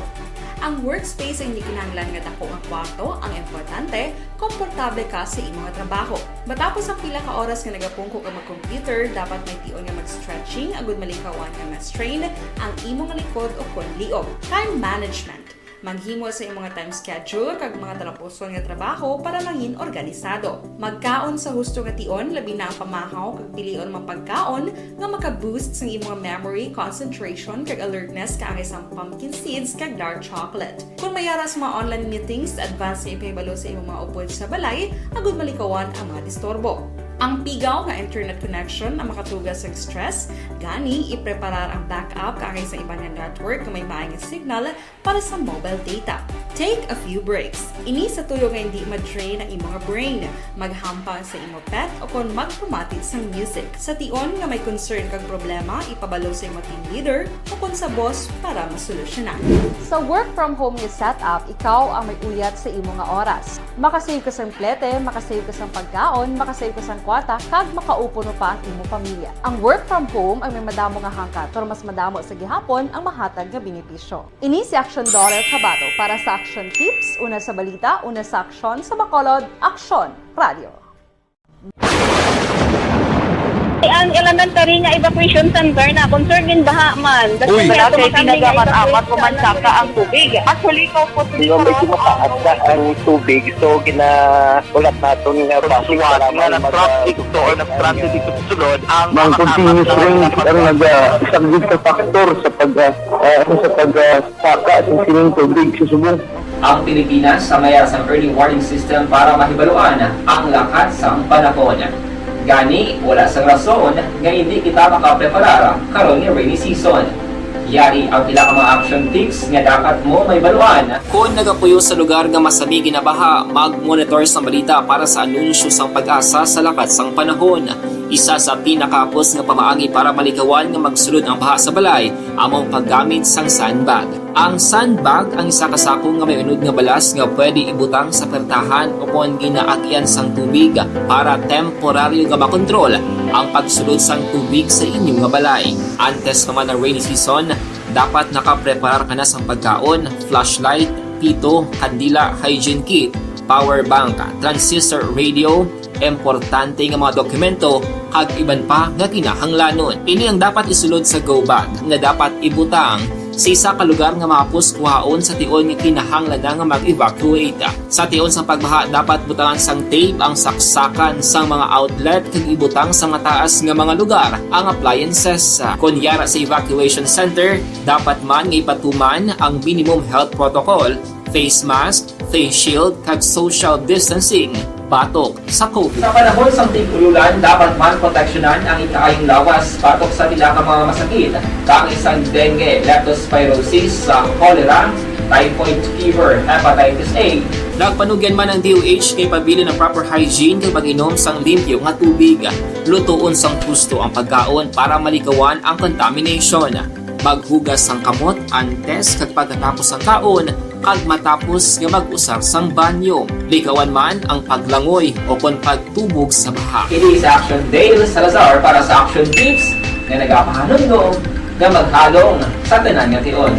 Ang workspace ay hindi kinahanglan nga dako nga kwarto, ang importante, komportable ka sa imong trabaho. Matapos ang pila ka oras nga nagapungko ka mag-computer, dapat may tion nga mag-stretching agud malikawan nga ma-strain ang imong likod o kon liog. Time management. Maghimo sa imong time schedule kag mga tarapuson nga trabaho para maging organisado. Magkaon sa husto nga tion, labi na ang pamahaw kag pilion mga pagkaon nga maka-boost sa imong memory, concentration kag alertness kaangay sang pumpkin seeds kag dark chocolate. Kung mayara sa mga online meetings, advance nga ipahibalo sa imong mga upod sa balay, agud malikawan ang mga disturbo. Ang pigaw nga internet connection ang makatugas sa stress, gani ipreparar ang backup kaangay sa ibang network na may maayong signal para sa mobile data. Take a few breaks. Ini sa tuyo nga hindi ma-drain ang imong brain. Maghampang sa imong pet o kung magpumatid sa music. Sa tion nga may concern kag problema, ipabalo sa imong team leader o kung sa boss para masolusyonan. Sa work from home nga setup, ikaw ang may uyat sa imong nga oras. Makasave ka sa plete, makasave ka sa pagkaon, makasave ka sa kwata, kag makaupo no pa ang imong pamilya. Ang work from home ay may madamo nga hangkat, pero mas madamo sa gihapon ang mahatag nga benepisyo. Ini si Action Dollar Kabato para sa Action Tips, una sa balita, una sa aksyon, sa Bacolod, Aksyon Radio. Ang elementary nga evacuation center na concern din baha man. Uy, kasi pinagamat-amat kumansaka ang tubig. Actually, ikaw po Medyo mataas na ang tubig, so ulat natin nga pasuwag nga ng traffic to or nag-traffic dito sa sulod ang mga continuous rain ang isang good factor sa pagsaka at sining tubig sa subong. Ang Pilipinas sa mayara sa early warning system para mahibaluan ang lakas sa panahon. Gani, wala sang rason nga hindi kita makapreparar karon ni rainy season. Yari ang pila ka mga action tips nga dapat mo may baluan. Kung nagapuyo sa lugar nga masabi ginabaha, mag-monitor sa balita para sa anunsyo sang pag-asa sa lakat sang panahon. Isa sa pinakapos nga pamaagi para malikawan nga magsulod ang baha sa balay, among paggamit sang sandbag. Ang sandbag ang isa ka sako nga may unod nga balas nga pwede ibutang sa pertahan o kung ginaagyan sang tubig para temporaryo nga makontrol ang pagsulod sang tubig sa inyong nga balay. Antes naman ng rainy season, dapat nakapreparar ka na sang pagkaon, flashlight, pito, kandila, hygiene kit, power bank, transistor radio, importante nga mga dokumento kag iban pa nga kinahanglanon. Ini ang dapat isulod sa go bag nga dapat ibutang sa isa ka lugar nga mapus kuhaon sa tion nga kinahanglan nga mag-evacuate. Sa tion sa pagbaha dapat butangan sang tape ang saksakan sa mga outlet kag ibutang sa mataas nga mga lugar ang appliances. Kunyara sa evacuation center, dapat man nga ipatuman ang minimum health protocol, face mask, face shield kag social distancing batok sa COVID. Sa panahon sa tig-ululan, dapat man proteksyonan ang ikaayong lawas batok sa pila ka mga masakit, kang isang dengue, leptospirosis, cholera, typhoid fever, hepatitis A. Nagpanugyan man ang DOH kay pabili ng proper hygiene kay pag-inom sang limpyo nga tubig. Lutuon sang gusto ang pagkaon para malikawan ang contamination. Maghugas sang kamot antes kag pagkatapos ang kaon kag matapos nga mag-usar sang banyo. Likawan man ang paglangoy o kon pagtubog sa baha. Kini sa Action Dale Salazar para sa Action Tips nga nagapahanundong nga maghalong sa tanan nga tion.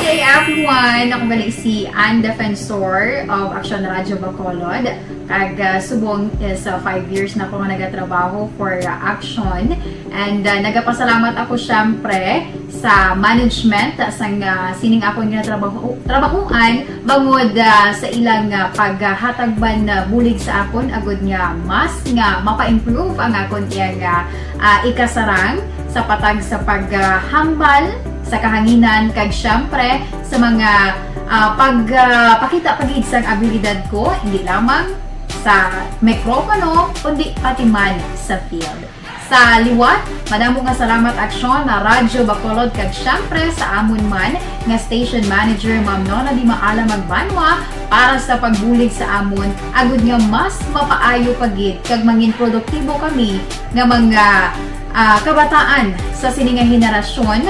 Hey everyone! Ako gali si Ann Defensor of Action Radio Bacolod. Kag subong is 5 years na ako nga nagatrabaho for Action. And nagapasalamat ako syempre sa management sang sining ako nga trabahuan bangod sa ilang paghatagban na bulig sa akon agud nga mas nga mapa-improve ang akon nga ikasarang sa patag sa paghambal sa kahanginan kag syempre sa mga pagpakita pagid sang abilidad ko hindi lamang sa mikropono kundi pati man sa field. Sa liwat, madamo nga salamat Aksyon na Radyo Bacolod kag syempre sa amon man nga station manager Ma'am Nona Di Maala Magbanwa para sa pagbulig sa amon agud nga mas mapaayo pagid kag mangin produktibo kami nga mga kabataan sa sininga henerasyon.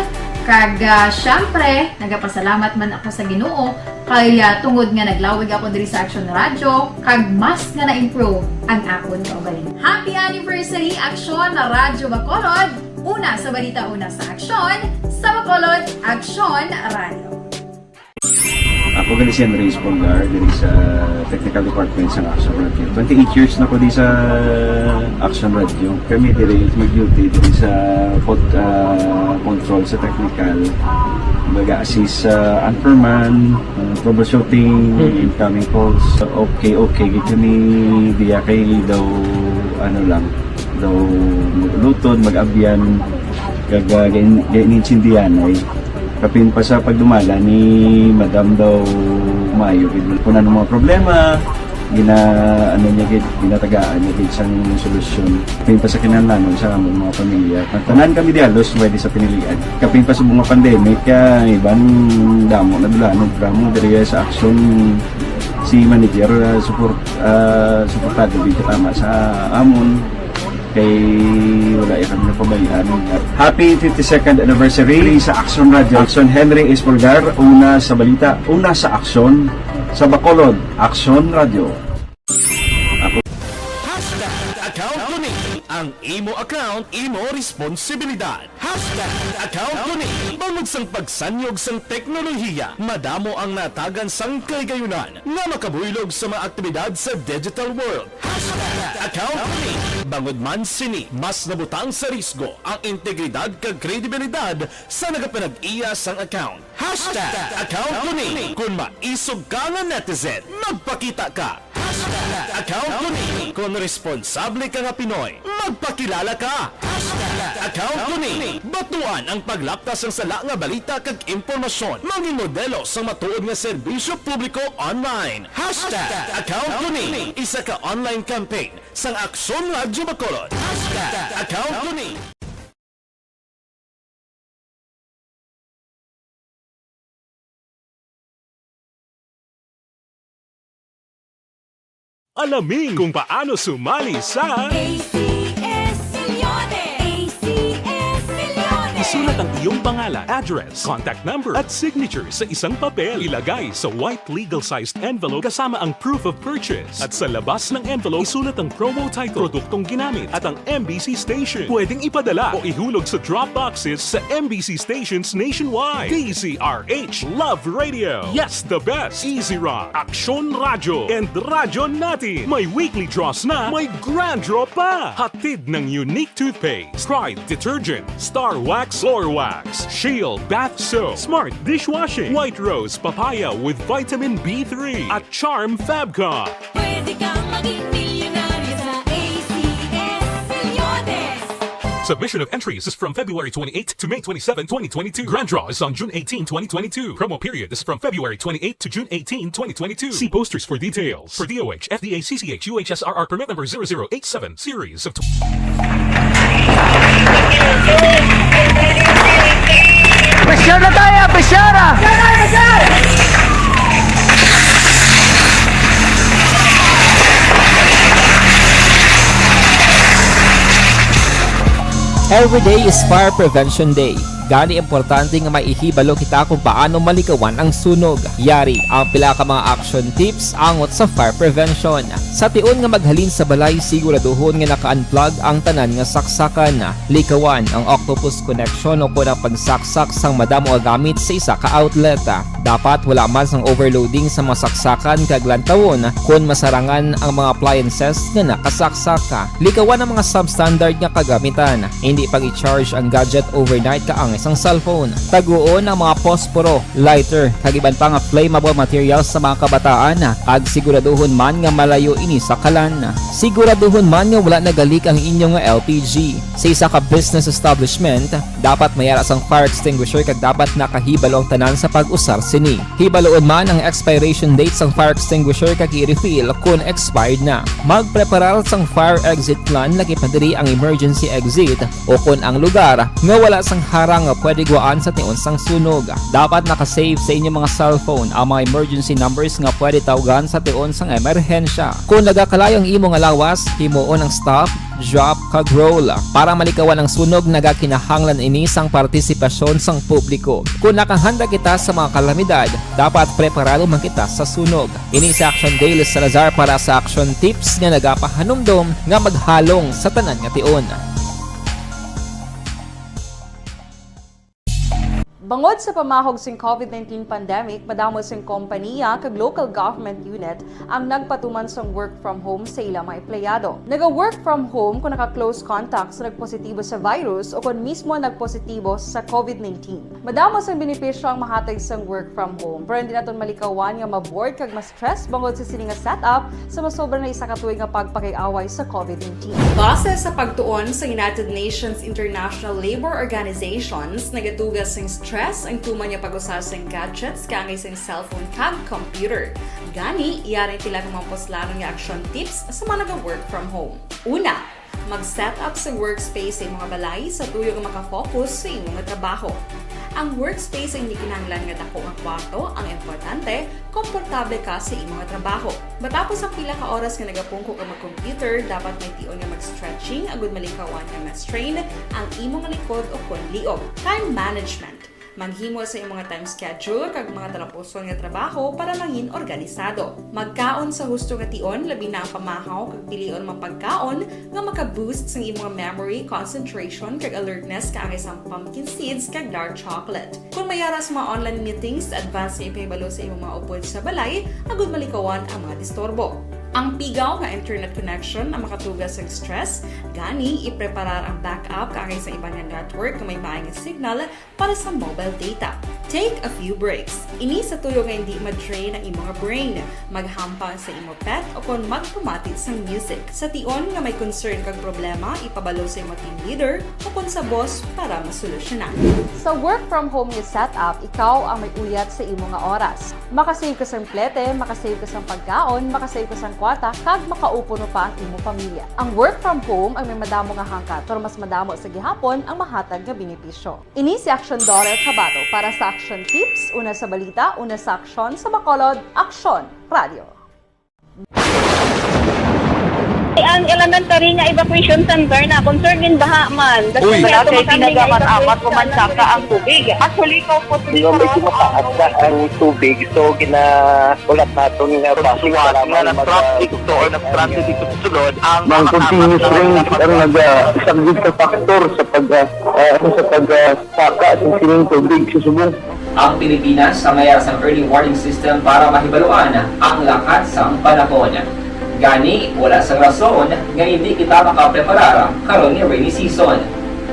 Kag syempre, nagapasalamat man ako sa Ginoo kay tungod nga naglawig ako diri sa Action Radio kag mas nga na-improve ang akon kaugalingon. Happy anniversary Action na Radyo Bacolod! Una sa balita, una sa Action, sa Bacolod, Action Radio. Ako gali si Andres Polgar diri sa Technical Department sa Action Radio. 28 years na ko di sa Action Radio. Kami diri mag-duty diri sa control sa technical. Mag-assist sa anchorman, troubleshooting, incoming calls. Okay. Kami diya kay daw daw maglutod, mag-abyan, ganinsindihan ay kapin pa sa pagdumala ni Madam daw Mayo kung ano mga problema ginatagaan niya isang solusyon kapin pa sa kinahanglan sa among mga pamilya tanan kami di halos pwede sa pinilian kapin pa sa mga pandemic ibang damo na dulanon dramo diri sa Action si manager suportado dito tama sa amon kay wala kami napabayaan. Happy 52nd anniversary sa Action Radio. Action Henry Espolgar, una sa balita, una sa Action, sa Bacolod, Action Radio. Account ko ni ang imo account, imo responsibilidad. Account ko ni bangod sang pagsanyog sang teknolohiya, madamo ang natagan sang kaygayunan nga makabuylog sa mga aktibidad sa digital world. Account ko ni bangod man sini mas nabutang sa risgo ang integridad kag kredibilidad sa nagapanag-iya sang account. Account ko ni kung maisog ka nga netizen, magpakita ka. Account ko ni kung responsable ka nga Pinoy, magpakilala ka. Account ko ni batuan ang paglaptas ng sala nga balita kag impormasyon, maging modelo sa matuod nga serbisyo publiko online. Account ko ni isa ka online campaign sang Aksyon Radio Bacolod. Account ko ni Alamin kung paano sumali sa ACS Milyones! ACS Milyones! Isulat ang iyong pangalan, address, contact number at signature sa isang papel. Ilagay sa white legal-sized envelope kasama ang proof of purchase. At sa labas ng envelope, isulat ang promo title, produktong ginamit at ang MBC station. Pwedeng ipadala o ihulog sa drop boxes sa MBC stations nationwide. DZRH Love Radio. Yes, the best. Easy Rock, Action Radio, and Radyo Natin. May weekly draws na, may grand draw pa. Hatid ng unique toothpaste, Pride Detergent, Star Wax Floor Hair Wax, Shield Bath Soap, Smart Dishwashing, White Rose Papaya with Vitamin B3 at Charm Fabcon. Pwede kang maging milyonaryo sa ACS Milyones. Submission of entries is from February 28 to May 27, 2022. Grand draw is on June 18, 2022. Promo period is from February 28 to June 18, 2022. See posters for details. For DOH, FDA, CCH, UHSRR permit number 0087 series of... Pressure na tayo! Pressure na! Every day is Fire Prevention Day. Gani importante nga maihibalo kita kung paano malikawan ang sunog. Yari ang pila ka mga action tips angot sa fire prevention. Sa tion nga maghalin sa balay, siguraduhon nga naka-unplug ang tanan nga saksakan. Likawan ang octopus connection o kung ang pagsaksak sang madamo nga gamit sa isa ka outlet. Dapat wala man sang overloading sa mga saksakan kag lantawon kung masarangan ang mga appliances nga nakasaksaka. Likawan ang mga substandard nga kagamitan. Hindi pag i-charge ang gadget overnight kaang isang cellphone. Taguon ang mga posporo, lighter, kag iban pa nga flammable materials sa mga kabataan. Kag siguraduhon man nga malayo ini sa kalan. Siguraduhon man nga wala nagalik ang inyong nga LPG. Sa isa ka business establishment, dapat mayara sang fire extinguisher kag dapat nakahibalo ang tanan sa pag-usar sini. Hibaloon man ang expiration date sang fire extinguisher kag i-refill kung expired na. Magpreparar sang fire exit plan laki padiri ang emergency exit o kung ang lugar nga wala sang harang nga pwede guwaan sa tion sang sunog. Dapat nakasave sa inyong mga cellphone ang mga emergency numbers nga pwede tawagan sa tion sang emerhensya. Kung nagakalayo ang imo nga lawas, himuon ang stop, drop, kag roll. Para malikawan ang sunog, nagakinahanglan ini sang partisipasyon sang publiko. Kung nakahanda kita sa mga kalamidad, dapat preparado man kita sa sunog. Ini sa Action Daily Salazar para sa action tips nga nagapahanumdom nga maghalong sa tanan nga tion. Bangod sa pamahog sing COVID-19 pandemic, madamo sing kompanya kag local government unit ang nagpatuman sang work from home sa ilang mga empleyado. Naga-work from home kung naka-close contact sa nagpositibo sa virus o kung mismo nagpositibo sa COVID-19. Madamo sang benepisyo ang mahatag sang work from home, pero hindi naton malikawan nga ma-bored kag ma-stress bangod sa sini nga setup sa masobra na isa ka tuig nga pagpakiaway sa COVID-19. Base sa pagtuon sa United Nations International Labour Organizations, nagatugas sing stress ang tuman niya pag-usar sa gadgets kangay sa cellphone kag computer. Gani, iyarin tila ng mga poslanon nga action tips sa mga nag-work from home. Una, mag-set up sa workspace sa mga balay sa tuyo nga makafocus sa imong trabaho. Ang workspace ay hindi kinahanglan nga dako nga kwarto, ang importante, komportable ka sa imong trabaho. Matapos ang pila ka oras nga nagapungko ka mag-computer, dapat may tion nga mag-stretching agud malikawan nga ma-strain ang imong likod o kon liog. Time management. Maghimo sa imong time schedule kag mga talapuson nga trabaho para maging organisado. Magkaon sa husto nga tion, labi na ang pamahaw kag pilion mga pagkaon nga maka-boost sa imong memory, concentration kag alertness kaangay sa pumpkin seeds kag dark chocolate. Kung mayara sa mga online meetings, advance nga ipahibalo sa imong mga upod sa balay, agud malikawan ang mga disturbo. Ang pigaw nga internet connection ang makatugas sa stress, gani ipreparar ang backup kaangay sa ibang network na may maayong signal para sa mobile data. Take a few breaks. Ini sa tuyo nga hindi ma-drain ang imong brain. Maghampang sa imong pet o kung magpumatid sa music. Sa tion nga may concern kag problema, ipabalo sa imong team leader o kung sa boss para masolusyonan. Sa work from home nga setup, ikaw ang may uyat sa imong nga oras. Makasave ka sa plete, makasave ka sa pagkaon, makasave ka sa kwata, kag makaupo no pa ang imong pamilya. Ang work from home ay may madamo nga hangkat, pero mas madamo sa gihapon ang mahatag nga benepisyo. Ini si Action Dorel Cabato para sa Action Tips, una sa balita, una sa aksyon sa Bacolod, Aksyon Radio. Ang elementary nga evacuation center na concern din baha man. Uy, kasi pinagaman-amat kumansaka ang tubig. Actually, ikaw po Medyo mataas na ang tubig. So, kinaulat natin nga pasuwag na traffic to or traffic dito sulod. Ang continuous rain ang nag-isang sa factor sa pagsaka at sining tubig sa subong. Ang Pilipinas sa mayara sa early warning system para mahibaluan ang lakas sa panahon. Gani, wala sa rason nga hindi kita makapreparar karon ni rainy season.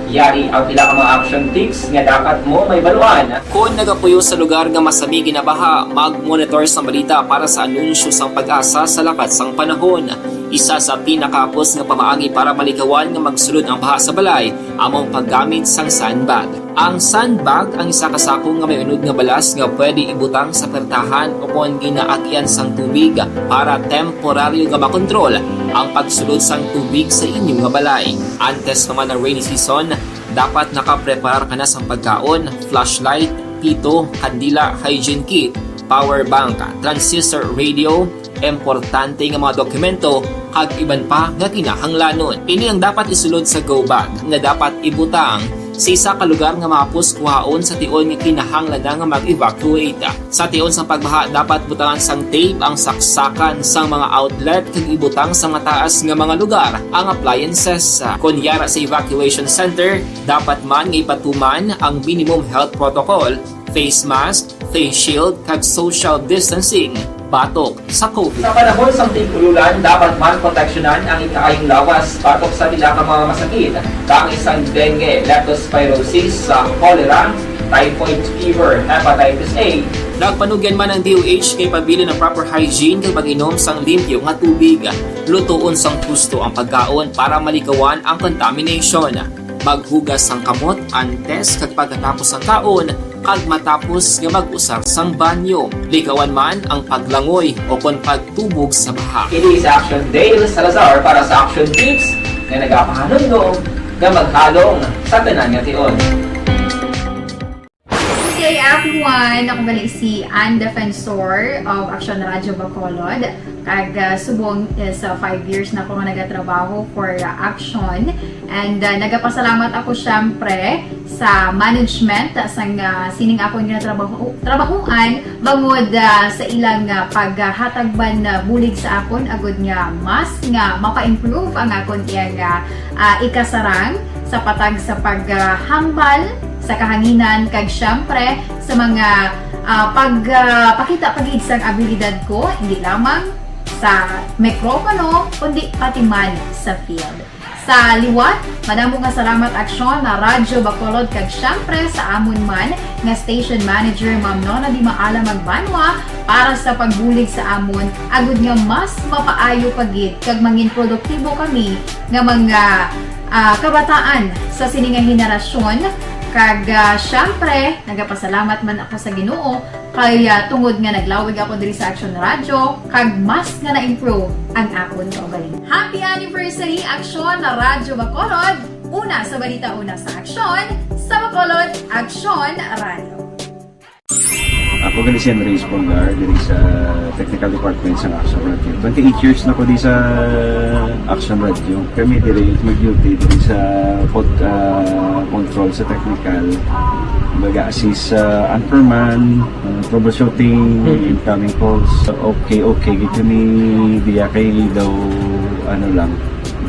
Yari ang pila ka mga action tips nga dapat mo may baluan. Kung nagapuyo sa lugar nga masabi ginabaha, mag-monitor sa balita para sa anunsyo sang pag-asa sa lakat sang panahon. Isa sa pinakapos nga pamaagi para malikawan nga magsulod ang baha sa balay, among paggamit sang sandbag. Ang sandbag ang isa ka sako nga may unod nga balas nga pwede ibutang sa pertahan o kung ginaagyan sang tubig para temporaryo nga makontrol ang pagsulod sang tubig sa inyong nga balay. Antes naman ng rainy season, dapat nakaprepare ka na sang pagkaon, flashlight, pito, kandila, hygiene kit, power bank, transistor radio, importante nga mga dokumento kag iban pa nga kinahanglanon. Ini ang dapat isulod sa go bag nga dapat ibutang sa isa ka lugar nga mapus kuhaon sa tion nga kinahanglan nga mag-evacuate. Sa tion sa pagbaha dapat butangan sang tape ang saksakan sang mga outlet kag ibutang sa mataas nga mga lugar ang appliances. Kunyara sa evacuation center, dapat man nga ipatuman ang minimum health protocol, face mask, face shield kag social distancing. Batok sa COVID. Sa panahon sa tig-ululan, dapat man proteksyonan ang ikaayong lawas batok sa pila ka mga masakit. Kang isang dengue, leptospirosis, cholera, typhoid fever, hepatitis A. Nagpanugyan man ang DOH kay pabili ng proper hygiene kay pag-inom sang limpyo nga tubig. Lutuon sang gusto ang pagkaon para malikawan ang contamination. Maghugas sang kamot antes kag pagkatapos ang kaon kag matapos nga mag-usar sang banyo. Likawan man ang paglangoy o kon pagtubog sa baha. Kini sa Action Dale Salazar para sa Action Tips nga nagapahanundong nga maghalong sa tanan nga tion. Hey everyone! Ako balik si Ann Defensor of Action Radio Bacolod. Kag subong sa 5 years na ako nga nagatrabaho for Action. And nagapasalamat ako syempre sa management sang sining ako nga trabahuan bangod sa ilang paghatagban na bulig sa akon agud nga mas nga mapa-improve ang akon iyang ikasarang sa patag sa paghambal sa kahanginan kag syempre sa mga pakita pagid sang abilidad ko hindi lamang sa mikropono kundi pati man sa field. Sa liwat, madamo nga salamat Aksyon na Radyo Bacolod kag syempre sa amon man nga station manager Ma'am Nona Di Maala Magbanwa para sa pagbulig sa amon agud nga mas mapaayo pagid kag mangin produktibo kami nga mga kabataan sa sininga henerasyon. Kag syempre, nagapasalamat man ako sa Ginoo kay tungod nga naglawig ako diri sa Action Radio kag mas nga na-improve ang akon kaugalingon. Happy anniversary Action na Radyo Bacolod! Una sa balita, una sa Action, sa Bacolod, Action Radio. Ako gali si Henry Espolgar diri sa Technical Department sa Action Radio. 28 years na ko di sa Action Radio. Kami diri mag-duty diri sa control sa technical. Mag-assist sa anchorman, troubleshooting, incoming calls. Okay, gitu ni diya kay daw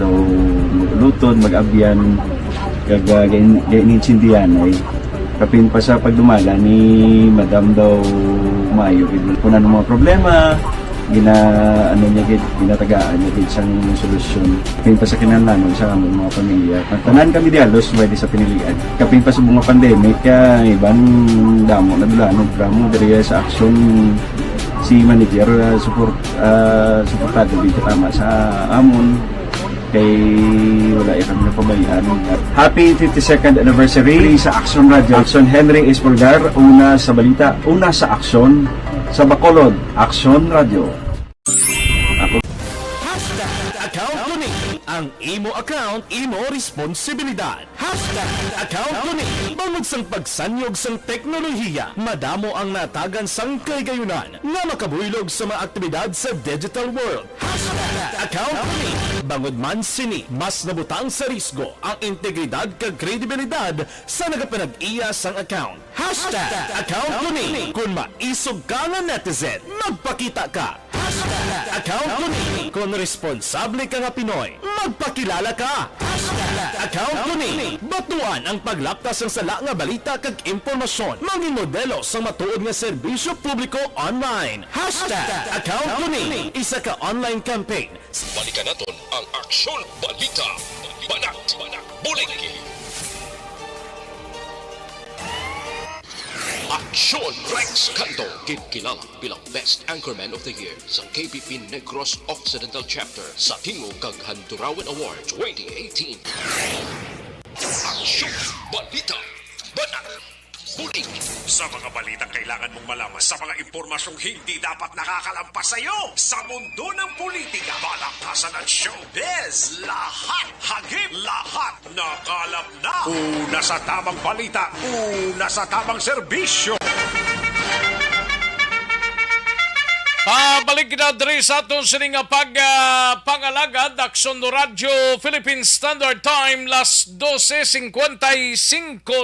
daw maglutod, mag-abyan, ganinsindihan ay kapin pa sa pagdumala ni Madam daw Mayo kung ano mga problema ginatagaan niya gid sang solusyon kapin pa sa kinahanglan sa among mga pamilya tanan kami dialos pwede sa pinilian kapin pa sa mga pandemic iban damo nadulanon dramo diri sa Action si manager suportado dito tama sa amon kay wala kami napabayaan. Happy 52nd anniversary sa Action Radio. Action Henry Espolgar, una sa balita, una sa Action, sa Bacolod, Action Radio. Account ko ni ang imo account, imo responsibilidad. Account ko ni bangod sang pagsanyog sang teknolohiya, madamo ang natagan sang kaygayunan nga makabuylog sa mga aktibidad sa digital world. Account ko ni bangod man sini mas nabutang sa risgo ang integridad kag kredibilidad sa nagapanag-iya sang account. Account ko ni kung maisog ka nga netizen, magpakita ka. Account ko ni kung responsable ka nga Pinoy, magpakilala ka. Account ko ni batuan ang paglaptas ng sala nga balita kag impormasyon, maging modelo sa matuod nga serbisyo publiko online. Account ko ni isa ka online campaign. Balikan naton ang Aksyon Balita. Banat, bulig. Aksyon Rex Canto, kilala bilang Best Anchorman of the Year sa KBP Negros Occidental Chapter sa Tingog kag Handurawan Award 2018. Aksyon Balita Banat Huling. Sa mga balitang kailangan mong malaman, sa mga impormasyong hindi dapat nakakalampas sa iyo, sa mundo ng politika, balakasan at showbiz, lahat hagip, lahat nakalap na. Una sa tamang balita, una sa tamang serbisyo. Pabalik na diri sa aton sining pangalagad Aksyon no Radyo Philippine Standard Time las 12:55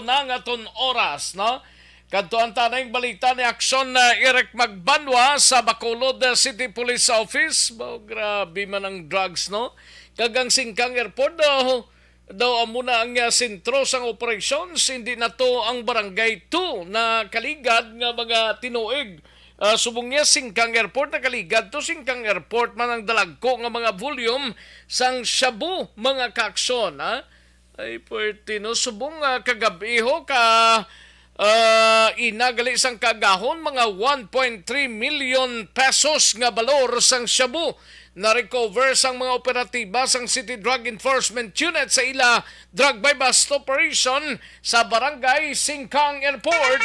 na nga aton oras, no? Kadto ang tanang balita ni Aksyon Eric Magbanwa sa Bacolod City Police Office. Grabe man ang drugs, no? Kagang Singkang Airport daw amuna ang sentro sang operations, hindi na to ang barangay 2 na kaligad nga mga tinuig. Subong niya Singkang Airport na kaligad to Singkang Airport man ang dalagko nga mga volume sang shabu mga kaksyon, ha? Ay puwerte no, subong kagabi ho ka inagali sang kagahon mga 1.3 million pesos nga balor sang shabu na recover sang mga operatiba sang City Drug Enforcement Unit sa ila drug by bust operation sa barangay Singkang Airport.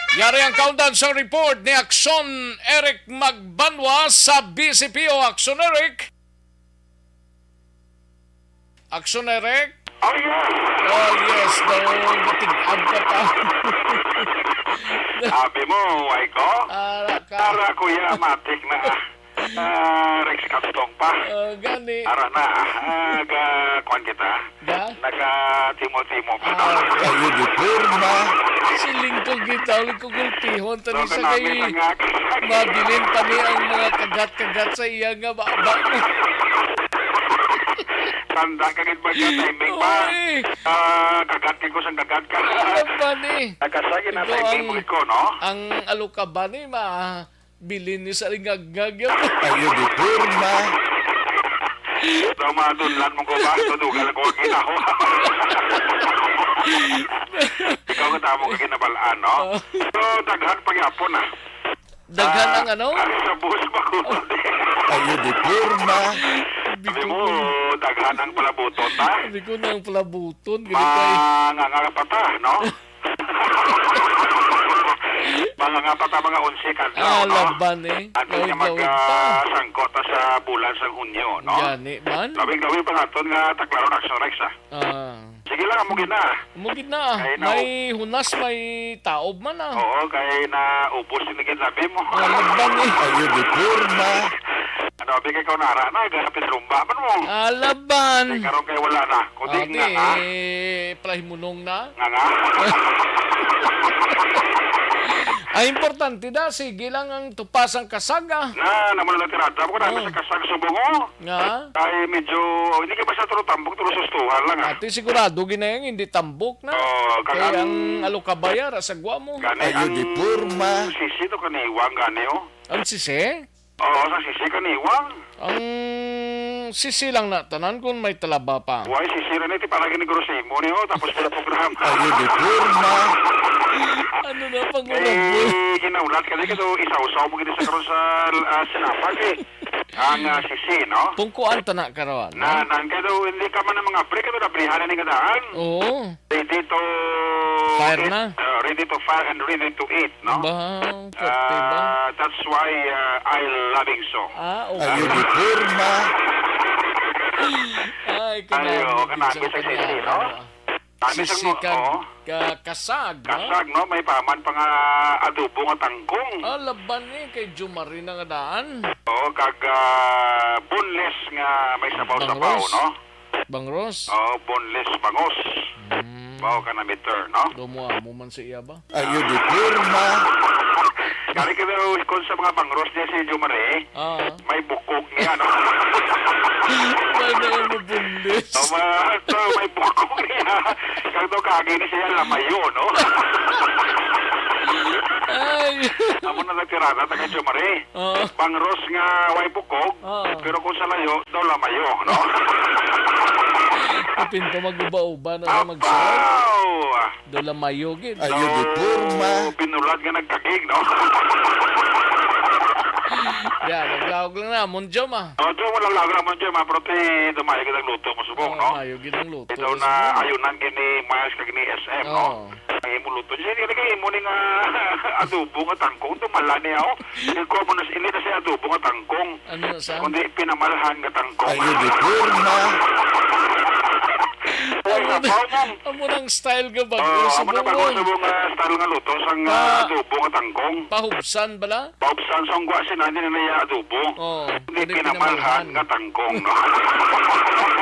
Yari ang countdown sa report ni Aksyon Eric Magbanwa sa BCPO. Aksyon Eric? Aksyon Eric? Oh, yes. Oh, yes. Batig-ab ka pa. Sabi mo, Waiko? Para kuya, matik na Rex Castong pa. Gani. Ara na, kuan kita. Nagka-timo-timo pa. Kayo di purma. Siling ko kita, ulit ko gulpihon. Tani sa kayo, mabilin pa niya ang mga kagat-kagat sa iya nga baba. Tanda kagad ba siya timing ba? Kagatin ko sa gagat ka. Alukabani. Nagkasagin na timing mo ko, no? Ang alukabani, bilin ni sa ringagag yun. Ayo di purma. Dumadunlan mo ko ba? Tudugal ko ang ginaho. Ikaw ka tamo ka kinabalaan, no? So, daghan pagyapon na. Daghan ang ano? Sa bus ba ko? Ayo di purma. Sabi mo, daghan ang palabuton, ta? Sabi ko na ang palabuton. Mangangapata, no? Mangangapata mga 11 kadlaw, no? Laban eh. Ano niya mag-sangkot sa bulan sa Hunyo, no? Gani man? Labing-labing pa natin nga taklaron Aksyon Rex, ha? Sige lang, amugin na. Umugid na. May hunas, may taob man ah. Oo, kaya naubos yung naging mo. Laban eh. Ayo di purma. Ano, bigay ka nara na, gagapit rumba man mo. Laban. Ay, karoon kayo wala na. Kuting nga nga. Plahimunong na. Nga nga. Ay, importante da. Sige lang ang tupas ang kasaga. Naman lang tirada mo ko namin sa kasag subungo. Nga. Ay, medyo, hindi ka ba sa turo tambok, turo sustuhan lang, ha? Ate, sigurado ginayang hindi tambok na. Kaya ang alukabaya, rasagwa mo. Ayo di purma. Sisi to kaniwang, gani, oh. Ang sisi? Oo, sa sisi kaniwang. Ang sisi lang na tanan kung may talaba pa. Uy, sisi rin ito, parang ginigurosimo niyo, tapos pala programa. Ayo di purma. Ano na pangulang mo? Ginaulat ka dito, isaw-saw mo gini sa karon sa sinapag, eh. Ang sisi, no? Pungkuan ta na karon. Nang kado, hindi ka man ng mga break, ito na brihanan ng gadaan. Oo. Ready to... Fire na? Ready to fire and ready to eat, no? That's why I loving so. Okay. Ayo di purma. Ay, kanami sa sisi, no? Sisi kasag, no? Kasag, no? May paman pang adobo nga tangkong. Laban eh, kay Jumari na nga daan. Oo, boneless nga may sabaw-sabaw, no? Bangros? Oo, boneless bangos. Bao ka na meter, no? Dumuha mo man sa iya ba? Ayo di purma. Kali ka daw kung sa mga bangros niya si Jumari, may bukog niya, no? Ano yung mabunlis? May bukog niya. Kaya kagay na siya lamayo, no? Ay! Amo na nagtirada, taga Jumari. Bangros nga way bukog, pero kung sa layo, daw lamayo, no? Pinto mag-uba-uba na sa magsuot. Dola mayogid. Ayun, di purma. Pinulat nga nagkakig, no? Yan, naglawag lang na. Munjo ma. Ito mo lang lagra mo dyan, pero dumayo ka luto mo subong, no? Mayogid ang luto. Ito na ayunan kini Miles kag ni SM, no? Ang imo luto. Siya nilagay imo ni nga adobo nga tangkong. Tumala niya, oh. Iko mo na ini na siya adobo nga tangkong. Ano na sa? Kundi pinamalhan nga tangkong. Ayun, di purma. Amo nang style ka ba? Amo na bago subong style nga luto sang adobo nga tangkong. Pahubsan bala? Pahubsan sang gwa sinadin na niya adobo. Hindi pinamalhan nga tangkong, no?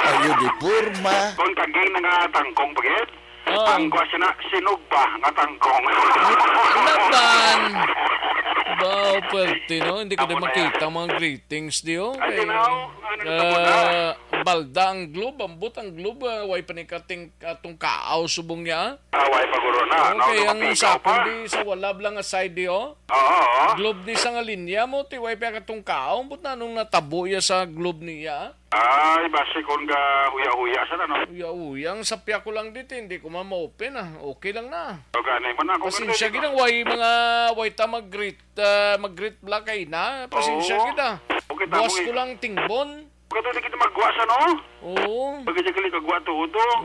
Ayun, di purma. Kung kaging na nga tangkong bagit, ang gwa sinugba nga tangkong. Laban! Wow, pwerte no? Hindi ko din makita mga greetings diyo. Balda ang globe, ambot ang globe, way panikating atong kaaw subong niya. Way paguro na. Okay, ang sapon di sa walab lang nga side diyo. Globe di sa nga linya mo, ti way pa katong kaaw, ambot na nung natabo ya sa globe niya. Ay, basi kung ga huya-huya sa no? Huya-huya, ang sapya ko lang dito, hindi ko ma-open okay lang na. O ganay mo na kung pasensya gina, way ta mag-greet black ay na, pasensya gina. Buwas ko lang tingbon. Kaya hindi kita magwa sa no? Oo. Pagkita kali kagwa to.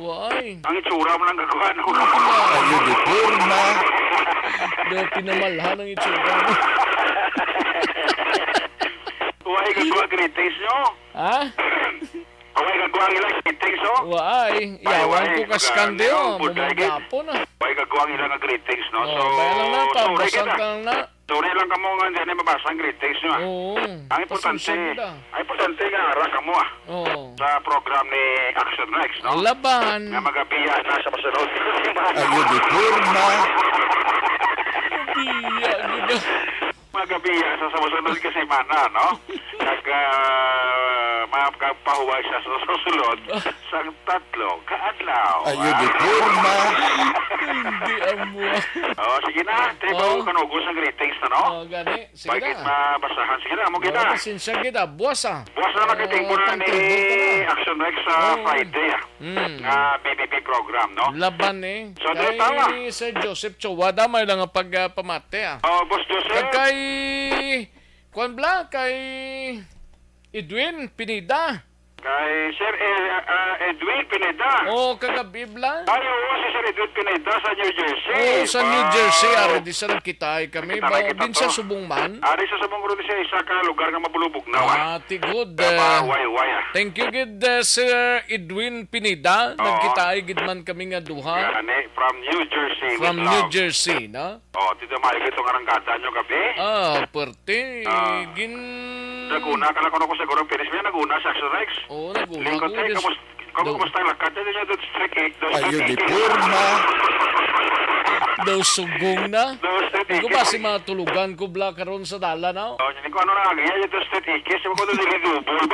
Why? Ang itsura mo lang gagawa, no? Ayun, di purma. Dahil pinamalhan ang itsura mo. Huwag gagawa greetings nyo? Ha? Huwag gagawa ilang greetings, no? Why? Iyawan ko kaskande, mamagapo na. Huwag gagawa ilang greetings, no? So, kaya lang na, pabasan ka lang na. Sorry lang ka mo nga hindi mabasa ang greetings nyo, Oo. Ang importante nga ara ka mo, sa program ni Action Next, no? Laban. Nga magabiya na sa masunod. Ayun, di purma. Biya, gina. Magabiya sa masunod kasi mana, no? Mapagpahuway siya sa susunod sa tatlo kaadlaw. Ayun, di purma. Hindi amo. Sige na. Tibaw kanugos ang greetings na, no? Gani. Sige Bakit na. mabasahan? Sige na, mo gina. Pasensya gina. Buwas Buwas na nakiting mo na ni Action Next sa Friday, nga BBB program, no? Laban So, tama. kay Sir Joseph Chowada may lang ang pagpamate, Boss Joseph. Kay Kwan Bla, kay Edwin Pineda. Kay Sir Edwin Pineda. Kagabi Bla. Ay, oo, si Sir Edwin Pineda sa New Jersey. Sa New Jersey, ari di sa nagkitay kami. Din sa Subong man. Ari sa Subong rin siya, isa ka lugar nga mabulubog na. Good. Way. Thank you, good Sir Edwin Pineda. Nagkitay, gid man kami nga duha. From New Jersey. From New Jersey, no? Tito maigi itong arangkada nyo gabi. Pwerte. Naguna ka lang ko siguro finish mo yan. Naguna sa Action Rex. Naguna ko. Kumusta ang lakad niya doon sa Street 8? Ayun, di purma. Daw sugong na. Hindi ko ba si mga tulugan ko bla karon sa dala na? Hindi ko ano na. Gaya yung Street 8. Kasi ko doon nilidubol.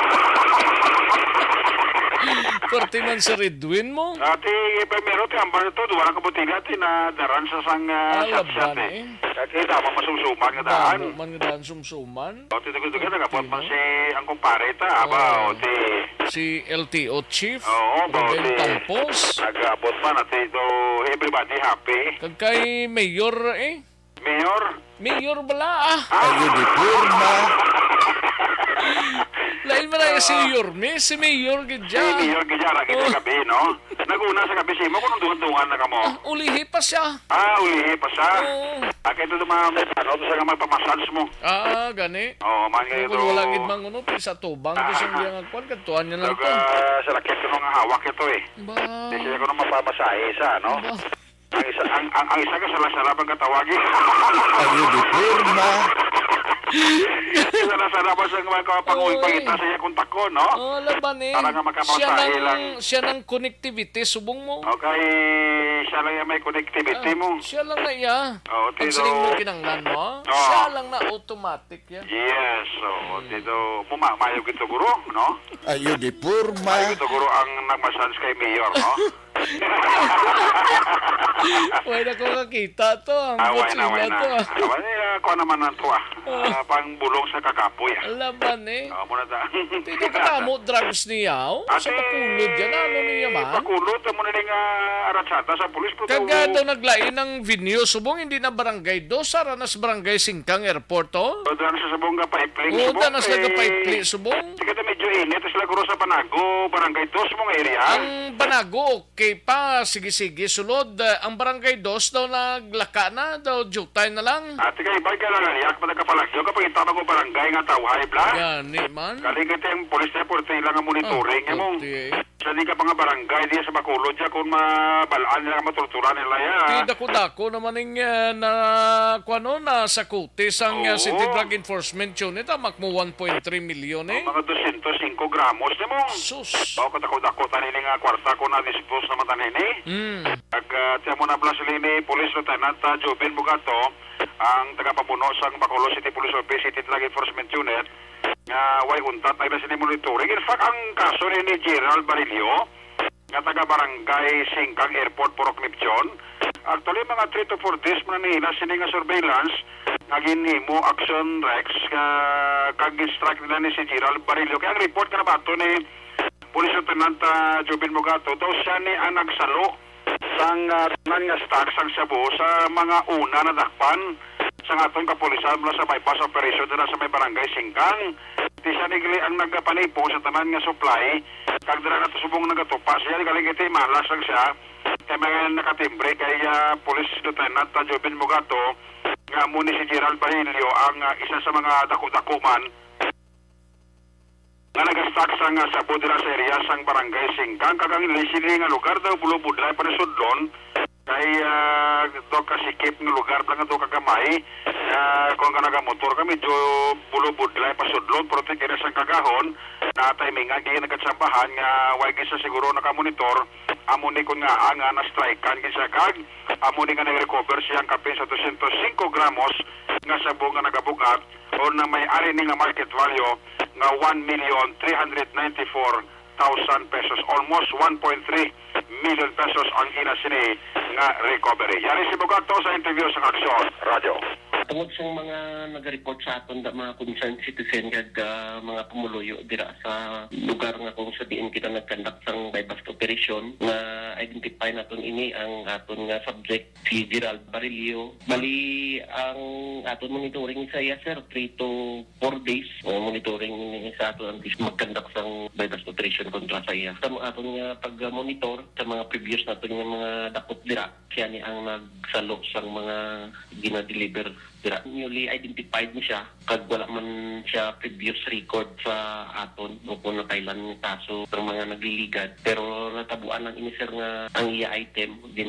Pwerte man sa Redwin mo? Ati, meron ambar ito. Duwara ka butiga na daran sa sang shot-shot eh. Kaya dapat masumsuman nga daan. Dapat man nga daan sumsuman. Tito ka nagabot man si ang kumpare ta. Si LTO Chief. Robin Campos. Nagabot man at ito everybody happy. Kay Mayor Mayor bala Ayun, di purma. Lain mo na si Yorme, si Mayor Gidya. Si Mayor Gidya, lagi sa gabi, no? Naguna sa gabi siya mo kung dungan na ka mo. Ulihi pa siya. Ulihi pa siya. Kaya ito naman, ano, ito siya nga magpamasals mo. Gani. Man ngayon ito. Kung wala gid mang uno, sa tubang ko siyang diyang agpan, kantuan niya lang ito. Sa lakit ko nga hawak ito eh. Hindi siya ko naman mapamasahe isa, no? Ang isa ka sala-sala pag katawagin. Ayun, di purma. Sala-sala pa siya mga pangita sa iya kontak ko, no? Laban eh. Para nga makamasahe lang. Siya ng connectivity, subong mo. Okay, siya lang yung may connectivity mo. Siya lang na iya. Ang siling mo kinanglan mo, siya lang na automatic yan. Yes, dito, mayo gito guro, no? Ayun, di purma. Mayo gito guro ang nagmasans kay Mayor, no? Wala ko kakita to. Ang Away na, butsila to. Ako naman ang tuwa. Pang bulong sa kakapoy. Laban eh. Muna ta. Hindi ka tamo drugs niya. Sa pakulod yan. Ano niya man? Pakulod, mo na rin aratsata sa pulis. Kagad daw naglain ng video. Subong hindi na barangay 2. Sara na sa barangay 5 airport to. O, daan sa sabong ka paipling. O, danas na paipli. Subong. Sige, medyo init. Sila guro sa Panago, barangay 2 mong area. Ang Banago, okay pa. Sige-sige. Sulod. Ang barangay 2 daw naglaka na. Daw jutay na lang. Ate kayo, ibay ka lang naliyak. Malagkapalagyo kapag itama ko barangay nga tawhay, bla. Gani man. Kaligit yung polis na po, lang ang monitoring. Mong, sa di ka pa nga barangay, di sa Bacolod dyan, kung mabalaan nila, maturturan nila yan. Tida ko dako naman yung na, kuano, na sa kutis ang City Drug Enforcement Unit. Amak mo 1.3 million eh. Mga 205 gramos na mo. Sus. Bawa katakot-dako, tanin nga kwarta ko na dispose na matanin eh. Pag tiyan mo na Blasilini, Police Lieutenant Jobin Bugato, ang tagapamuno sa Bacolod City Police Office, City Drug Enforcement Unit, nga way untat ay na sinimonitoring. In fact, ang kaso ni Gerald Barilio, nga taga-barangay Singkang Airport, Purok Lipchon, actually, mga 3 to 4 days man nila sini nga surveillance, naging himo action Rex, kag-strike nila ni si Gerald Barilio. Kaya ang report ka na ba ito ni Police Lieutenant Jobin Mugato, daw siya ni ang nagsalo sang tanan nga stocks ang Cebu sa mga una na dakpan sa atong kapulisan mula sa bypass operation na sa may barangay Singkang. Di siya nigli ang nagpanipo sa tanan nga supply, kag dira na subong nagatupa siya, kaligiti malas lang siya, kay mga nakatimbre kay Police Lieutenant Jobin Mugato, nga muni si Gerald Barilio ang isa sa mga dako-dakuman nga nag-stock sa Budra sa area sang barangay Singkang. Kagang ilisili nga lugar daw bulubudlay pa ni Sudlon kay do kasikip nga lugar lang do kagamay kung ka nagamotor kami medyo bulubudlay pa Sudlon pero tigil sang kagahon na timing nga gaya nagkatsambahan nga way gisa siguro nakamonitor amuni kun nga na strike kan gisa kag amuni nga nag-recover siyang kapin sa 205 gramos nga sabong nga nagabugat o na may ari ni nga market value nga 1,394,000 pesos. Almost 1.3 million pesos ang inasini nga recovery. Yari si Bugato sa interview sa Aksyon Radio. Tungod sa mga nag-report sa aton da mga concerned citizen kag mga pumuluyo dira sa lugar nga kung sa diin kita nagkandak sang bypass operation nga identify naton ini ang aton nga subject si Gerald Barilio. Bali ang aton monitoring sa iya sir 3 to 4 days monitoring ni sa aton ang magkandak sang bypass operation kontra sa iya. Sa aton nga pag-monitor sa mga previous naton nga mga dakot dira siya ni ang nagsalo sang mga gina-deliver dira. Newly identified mo siya kag wala man siya previous record sa aton o kung nakailan ng kaso ng mga nagliligad pero natabuan lang ini sir nga ang iya item din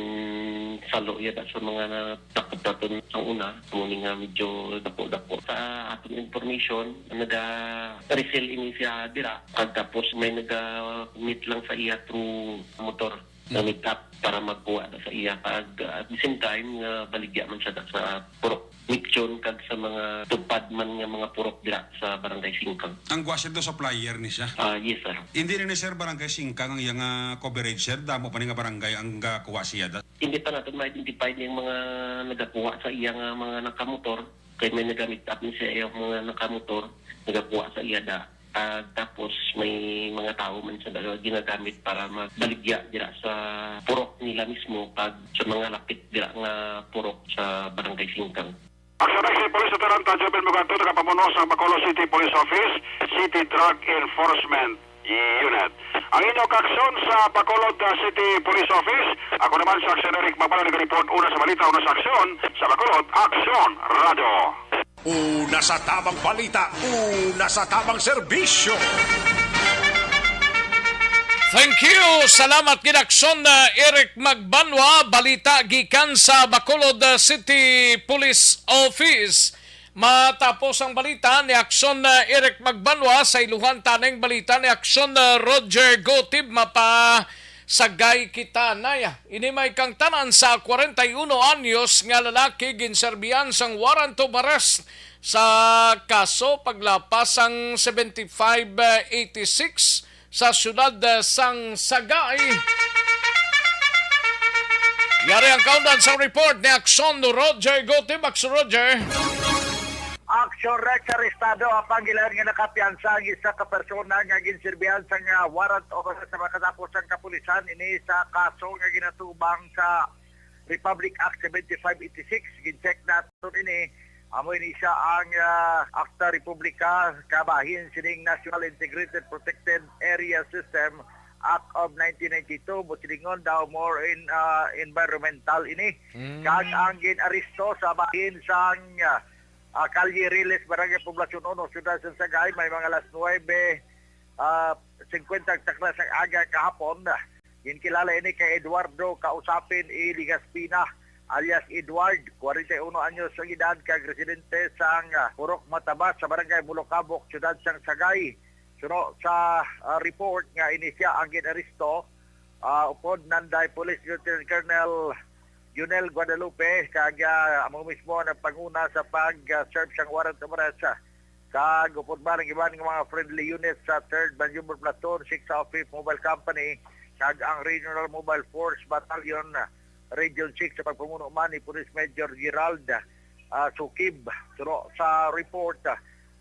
salo iya sa mga natakot naton ang una muni nga medyo dako-dako sa aton information naga-resell ini siya dira kag tapos may naga-meet lang sa iya through motor na meet up para magkuha na sa iya kag at the same time baligya man siya sa Purok Lipchon kag sa mga tupad man nga mga purok dira sa barangay Singkang. Ang gwasya do sa flyer ni siya? Yes sir. Hindi ni sir barangay Singkang ang iyang coverage sir, damo pa ni nga barangay ang kuha siya da? Hindi pa natin ma-identify yung mga nagakuha sa iya nga mga nakamotor kay may nagamit up ni siya yung mga nakamotor nagakuha sa iya da. Tapos may mga tao man sa ginagamit para magbaligya dira sa purok nila mismo pag sa mga lapit dira nga purok sa barangay Singkang. Aksyon si Police Lieutenant Jobin Mugato, tagapamuno sa Bacolod City Police Office, City Drug Enforcement Unit. Ang inyong kaksyon sa Bacolod City Police Office, ako naman sa Aksyon Eric Mabalo, nag-report una sa balita, una sa aksyon, sa Bacolod, Aksyon Radio. Una sa tamang balita, una sa tamang serbisyo. Thank you. Salamat Gidakson Eric Magbanwa. Balita gikan sa Bacolod City Police Office. Matapos ang balita ni Akson Eric Magbanwa sa iluhan taneng balita ni Akson Roger Gotib mapasagay kita naya. Ini may kang tanan sa 41 anyos nga lalaki ginserbihan sang warrant of arrest sa kaso paglapas ang 7586 sa syudad sang Sagay. Yari ang countdown sa report ni Akson Roger Gotib. Akson Roger. Action Rex arestado ang panggilan nga nakapiansa ang isa ka persona nga ginserbihan sa nga warrant o sa makatapos ang kapulisan ini sa kaso nga ginatubang sa Republic Act 7586. Gin-check natin ini amo ini siya ang Akta Republika kabahin sining National Integrated Protected Area System Act of 1992 busilingon daw more in environmental ini kag ang gin-aresto sa bahin sang Calle Riles, Barangay Poblacion 1, Ciudad San Sagay, may mga alas 9:50 taklas ang aga kahapon. Kinkilala ini kay Eduardo Kausapin E. Ligaspina alias Edward, 41 anyos ang edad, kag residente sa Purok Matabas sa Barangay Bulocabok, Ciudad San Sagay. Suno sa report nga ini siya ang ginaresto upod nanday Police Lieutenant Colonel Junel Guadalupe kag amo mismo na panguna sa pag-serve sang warrant of arrest sa upod ba ng iban ng mga friendly units sa 3rd Banjumber Platoon, 6th of 5th Mobile Company kag ang Regional Mobile Force Battalion Region 6 sa pagpamuno man ni Police Major Gerald Sukib. So, sa report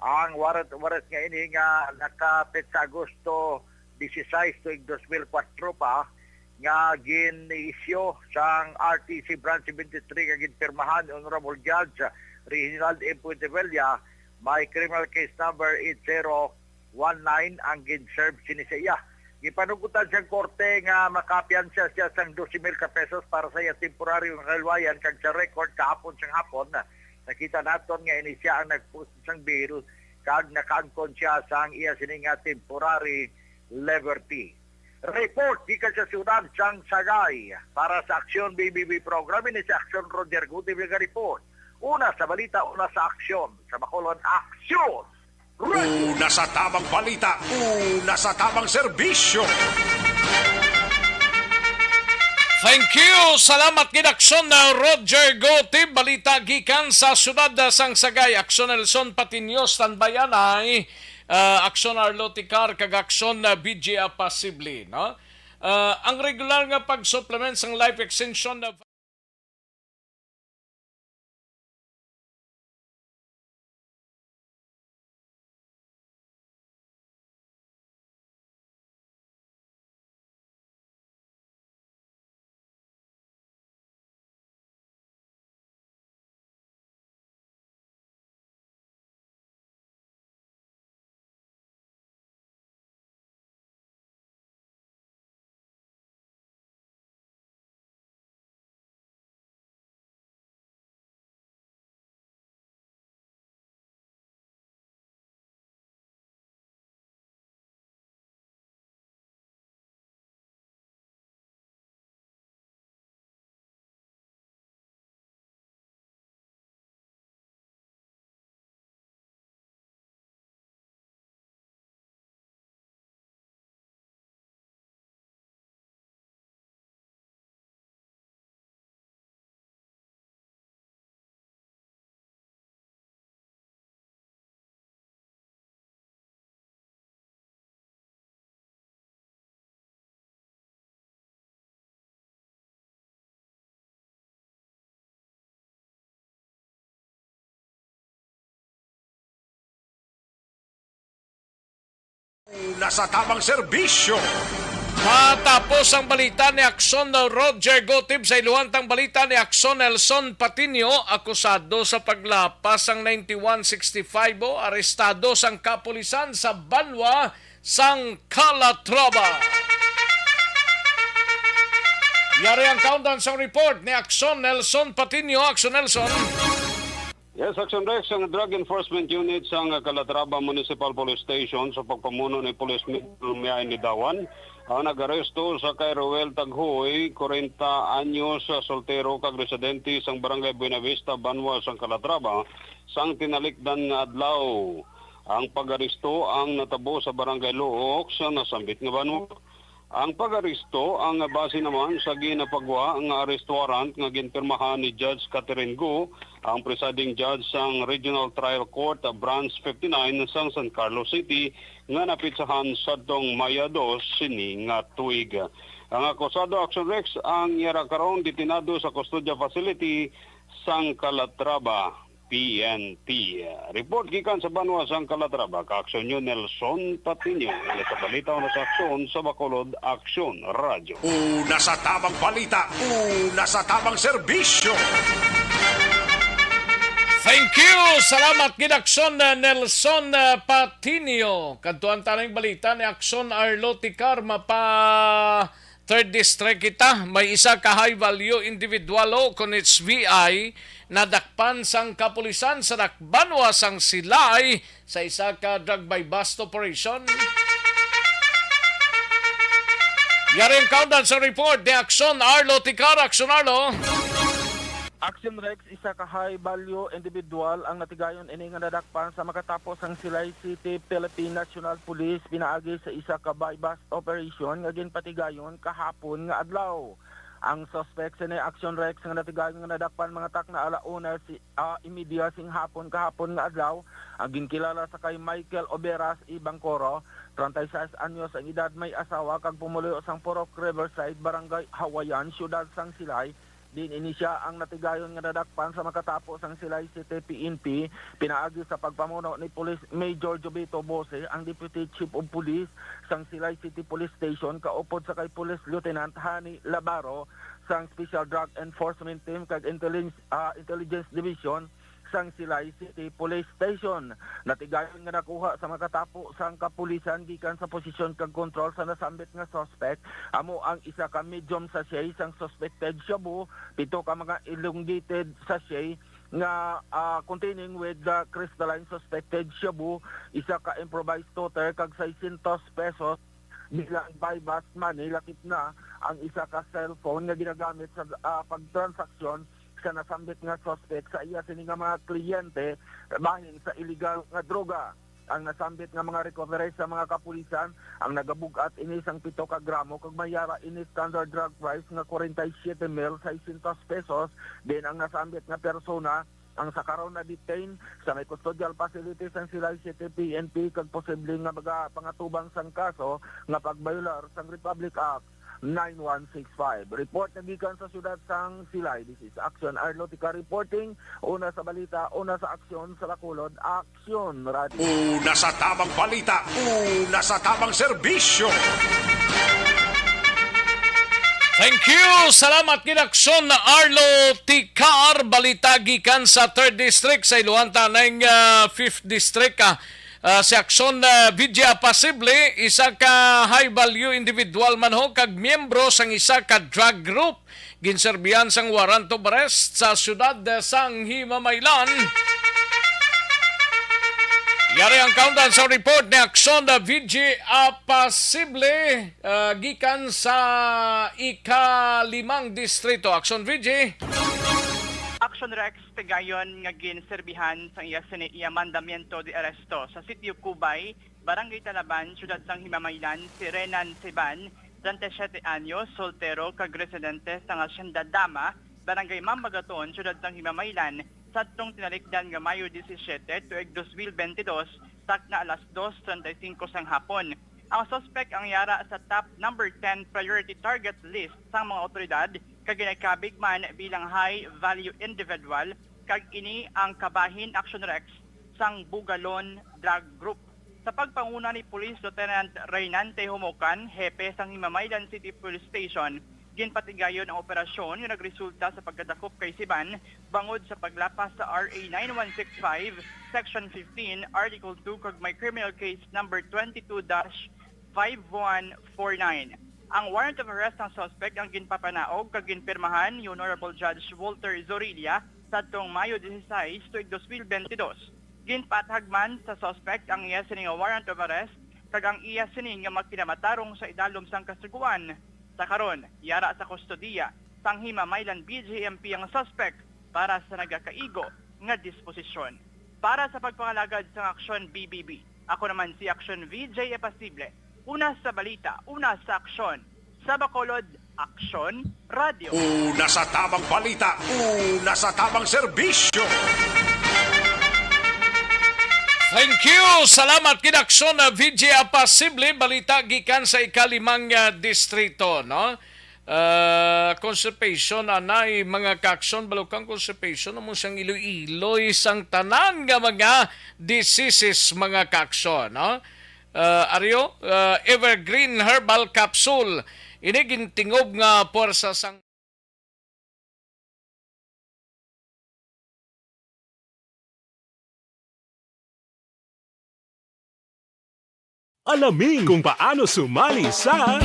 ang warrant of arrest nga ini nga nakapit sa Agosto 16 tuig 2004 pa nga gin-isyo sang RTC Branch 73 nga ginpirmahan ni Honorable Judge Reginald M. Puentevilla may criminal case number 8019 ang gin-serve sinisaya. Gipanugutan siyang korte nga makapiansa siya sang 12,000 pesos para sa iya temporaryong kalwayan kag sa record kahapon siyang hapon. Nakita naton nga ini siya ang nagpost sang bail kag nakaangkon siya sang iya sininga temporary liberty. Report gikan sa Siyudad Sang Sagay para sa Aksyon BBB program ini sa Aksyon Roger Gutib nga report. Una sa balita, una sa aksyon. Sa Bacolod, aksyon! Una sa tamang balita, una sa tamang serbisyo. Thank you. Salamat gid Akson na Roger Gotib. Balita gikan sa Siyudad Sang Sagay. Akson Nelson Patinio standbayan ay Akson Arlo Ticar kag Akson na BGA Pasibli, no? Ang regular nga pag-supplement sang life extension na Una sa tamang serbisyo. Matapos ang balita ni Akson Roger Gotib sa iluhantang balita ni Akson Nelson Patinio, akusado sa paglapas ang 9165 arestado sang kapulisan sa Banwa sang Calatrava. Yari ang countdown sa report ni Akson Nelson Patinio. Akson Nelson. Yes, Action Rex, ang Drug Enforcement Unit sa Calatrava Municipal Police Station sa pagpamuno ni Police Major ni Dawan ang nag-aresto sa kay Roel Taghoy, 40 anyos, soltero kag residente sang Barangay Buenavista, Banwa sang Calatrava sang tinalikdan nga adlaw. Ang pag-aresto ang natabo sa Barangay Luok sa nasambit nga Banwa. Ang pag-aresto ang base naman sa ginapagwa ang arrest warrant nga ginpirmahan ni Judge Catherine Gu, ang presiding judge sang Regional Trial Court Branch 59 sang San Carlos City nga napitsahan sa Maya 2 sini nga tuig. Ang akusado Action Rex ang yara karon detinado sa custodial facility sang Calatrava, PNP. Report gikan sa Banwa sang Calatrava, Kaaksyon nyo Nelson Patinio. Sa balita na sa aksyon sa Bacolod, Aksyon Radio. Una sa tamang balita, una sa tamang serbisyo. Thank you! Salamat gid Akson Nelson Patinio. Kadtuan tanang balita ni Akson Arlo Ticar mapa 3rd District kita. May isa ka high value individual kon its VI nadakpan sang kapulisan sa Dakbanwa sang Silay sa isa ka drug by bust operation. Yaring countdown sa report ni Akson Arlo Ticar. Akson Arlo. Action Rex, isa ka high value individual ang natigayon ini nga nadakpan sa makatapos ang Silay City Philippine National Police pinaagi sa isa ka buy-bust operation nga ginpatigayon kahapon nga adlaw. Ang suspect sa Action Rex nga natigayon nga nadakpan mga tak na alauna imidya sing hapon kahapon nga adlaw ang ginkilala sa kay Michael Oberas Ibangkoro, 36 anyos ang edad, may asawa kag pumuloy sang Purok Riverside, Barangay Hawayan, siyudad sang Silay. Din ini siya ang natigayon nga nadakpan sa makatapos ang Silay City PNP pinaagi sa pagpamuno ni Police Major Jobito Bose, ang Deputy Chief of Police sang Silay City Police Station, kaupod sa kay Police Lieutenant Hani Labaro sang Special Drug Enforcement Team kag Intelligence Division sang Silay City Police Station. Natigayon nga nakuha sa makatapo sang kapulisan gikan sa posisyon kag control sa nasambit nga suspect amo ang isa ka medium sachet sang suspected shabu, 7 ka mga elongated sachet nga containing with the crystalline suspected shabu, isa ka improvised toter kag 600 pesos bilang buy-bust money. Lakip na ang isa ka cellphone nga ginagamit sa pagtransaksyon sa nasambit nga suspect sa iya sini nga mga kliyente bahin sa illegal nga droga. Ang nasambit nga mga recovery sa mga kapulisan ang nagabugat ini sang 7 ka gramo kag mayara ini standard drug price nga 47,600 pesos. Then ang nasambit nga persona ang sa karon na detain sa may custodial facilities ng Silay City PNP kag posibleng nga pangatubang sang kaso nga pagbayular sang Republic Act 9165. Report na gikan sa siyudad sang Silay. This is Action Arlo Ticar reporting. Una sa balita, una sa aksyon sa Bacolod, Action Radio. Una sa tamang balita, una sa tamang serbisyo. Thank you! Salamat kinakson na Arlo Ticar. Balita gikan sa 3rd District sa iluhan tanang 5th District. Si Akson Vidya Pasible, isa ka high value individual man ho kag miyembro sang isa ka drug group ginserbihan sang warrant of arrest sa siyudad sang Himamaylan. Yari ang countdown sa report ni Akson Vidya Pasible gikan sa ika-5 distrito. Akson Vidya. Action Rex Tegayon nga ginserbihan sang iya mandamiento de aresto sa sitio Cubay, Barangay Talaban, siyudad sang Himamaylan, si Renan Seban, 37 anyos, soltero, kag residente sang Hacienda Dama, Barangay Mambagaton, siyudad sang Himamaylan, sa atong tinalikdan nga Mayo 17 tuig 2022, tak na alas 2:35 sang hapon. Ang suspect ang yara sa top number 10 priority target list sang mga otoridad kag ginakabig man bilang high value individual kag ini ang kabahin Action Rex sang Bugalon Drug Group. Sa pagpanguna ni Police Lieutenant Reynante Homocan, hepe sang Himamaylan City Police Station, ginpatigayon ang operasyon nga nagresulta sa pagkadakop kay Siban bangod sa paglapas sa RA 9165 Section 15 Article 2 kag may criminal case number 22-5149. Ang warrant of arrest ng suspect ang ginpapanaog kag ginpirmahan ni Honorable Judge Walter Zorilla sa atong Mayo 16 tuig 2022. Ginpatagman sa suspect ang iya sining warrant of arrest kag ang iya sining nga magkinamatarong sa idalom sang kasiguan. Sa karon, yara sa kustodiya sang Himamaylan BJMP ang suspect para sa nagakaigo nga disposisyon. Para sa pagpangalagad sa Aksyon BBB, ako naman si Aksyon VJ Pasible. Una sa balita, una sa aksyon. Sa Bacolod, Aksyon Radio. Una sa tamang balita, una sa tamang serbisyo. Thank you. Salamat kinaksyon na VJ Apasible. Balita gikan sa ikalimang distrito, no? Constipation, anay, mga kaksyon, balukang constipation, mo siyang iloy-iloy sang tanan nga mga diseases, mga kaksyon, no? Aryo, Evergreen Herbal Capsule. Ini gintingob nga porsa sang Alamin kung paano sumali sa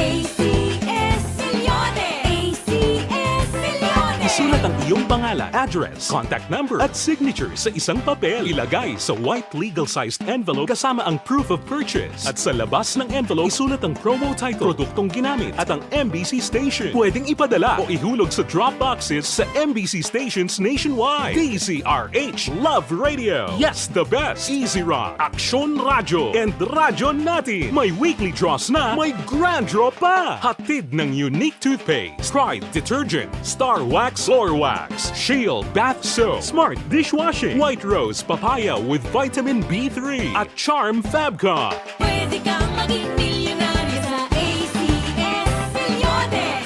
Isulat ang iyong pangalan, address, contact number at signature sa isang papel. Ilagay sa white legal-sized envelope kasama ang proof of purchase. At sa labas ng envelope, isulat ang promo title, produktong ginamit at ang MBC station. Pwedeng ipadala o ihulog sa drop boxes sa MBC stations nationwide. DZRH Love Radio. Yes, the best. Easy Rock, Aksyon Radyo, and Radyo Natin. May weekly draws na, may grand draw pa. Hatid ng unique toothpaste, Pride Detergent, Star Wax Floor Wax, Shield Bath Soap, Smart Dishwashing, White Rose Papaya with Vitamin B3 at Charm Fabcon. Pwede kang maging milyonaryo sa ACS Milyones.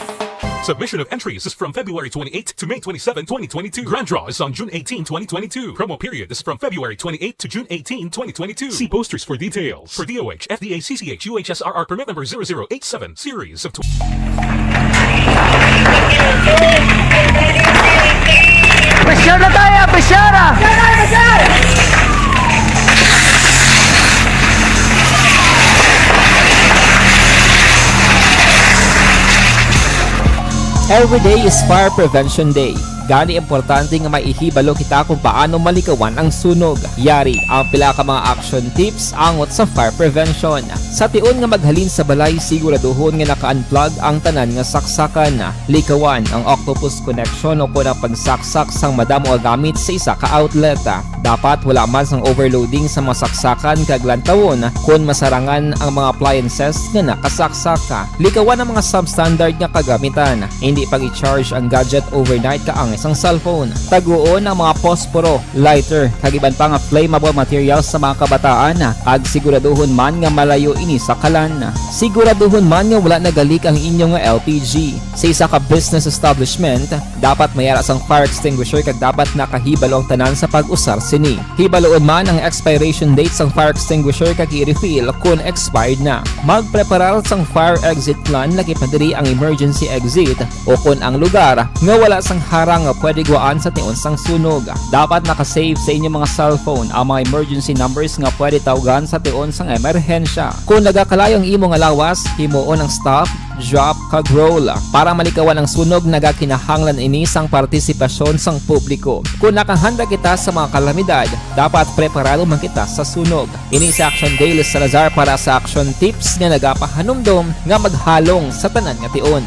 Submission of entries is from February 28 to May 27, 2022. Grand draw is on June 18, 2022. Promo period is from February 28 to June 18, 2022. See posters for details. For DOH, FDA, CCH, UHSRR permit number 0087, series of Presyar na tayo! Presyara! Every day is Fire Prevention Day. Gani importante nga maihibalo kita kung paano malikawan ang sunog. Yari ang pila ka mga action tips angot sa fire prevention. Sa tion nga maghalin sa balay, siguraduhon nga naka-unplug ang tanan nga saksakan. Likawan ang octopus connection o kung ang pagsaksak sang madamo nga gamit sa isa ka outlet. Dapat wala man sang overloading sa mga saksakan kag lantawon kung masarangan ang mga appliances nga nakasaksaka. Likawan ang mga substandard nga kagamitan. Hindi pag i-charge ang gadget overnight kaang isang cellphone. Taguon ang mga posporo, lighter, kag iban pa nga flammable materials sa mga kabataan. Ag siguraduhon man nga malayo ini sa kalan. Siguraduhon man nga wala nagalik ang inyong LPG. Sa isa ka business establishment, dapat mayara sang fire extinguisher kag dapat nakahibalo ang tanan sa pag-usar sini. Hibaloon man ang expiration date sang fire extinguisher kag i-refill kung expired na. Magpreparar sang fire exit plan lagi pa diri ang emergency exit o kung ang lugar nga wala sang harang nga pwede guwaan sa tion sang sunog. Dapat nakasave sa inyong mga cellphone ang mga emergency numbers nga pwede tawagan sa tion sang emerhensya. Kung nagakalayo ang imong lawas, himuon ang stop, drop, kag roll. Para malikawan ang sunog, nagakinahanglan ini sang partisipasyon sang publiko. Kung nakahanda kita sa mga kalamidad, dapat preparado man kita sa sunog. Ini sa Action Daily Salazar para sa action tips nga nagapahanumdom nga maghalong sa tanan nga tion.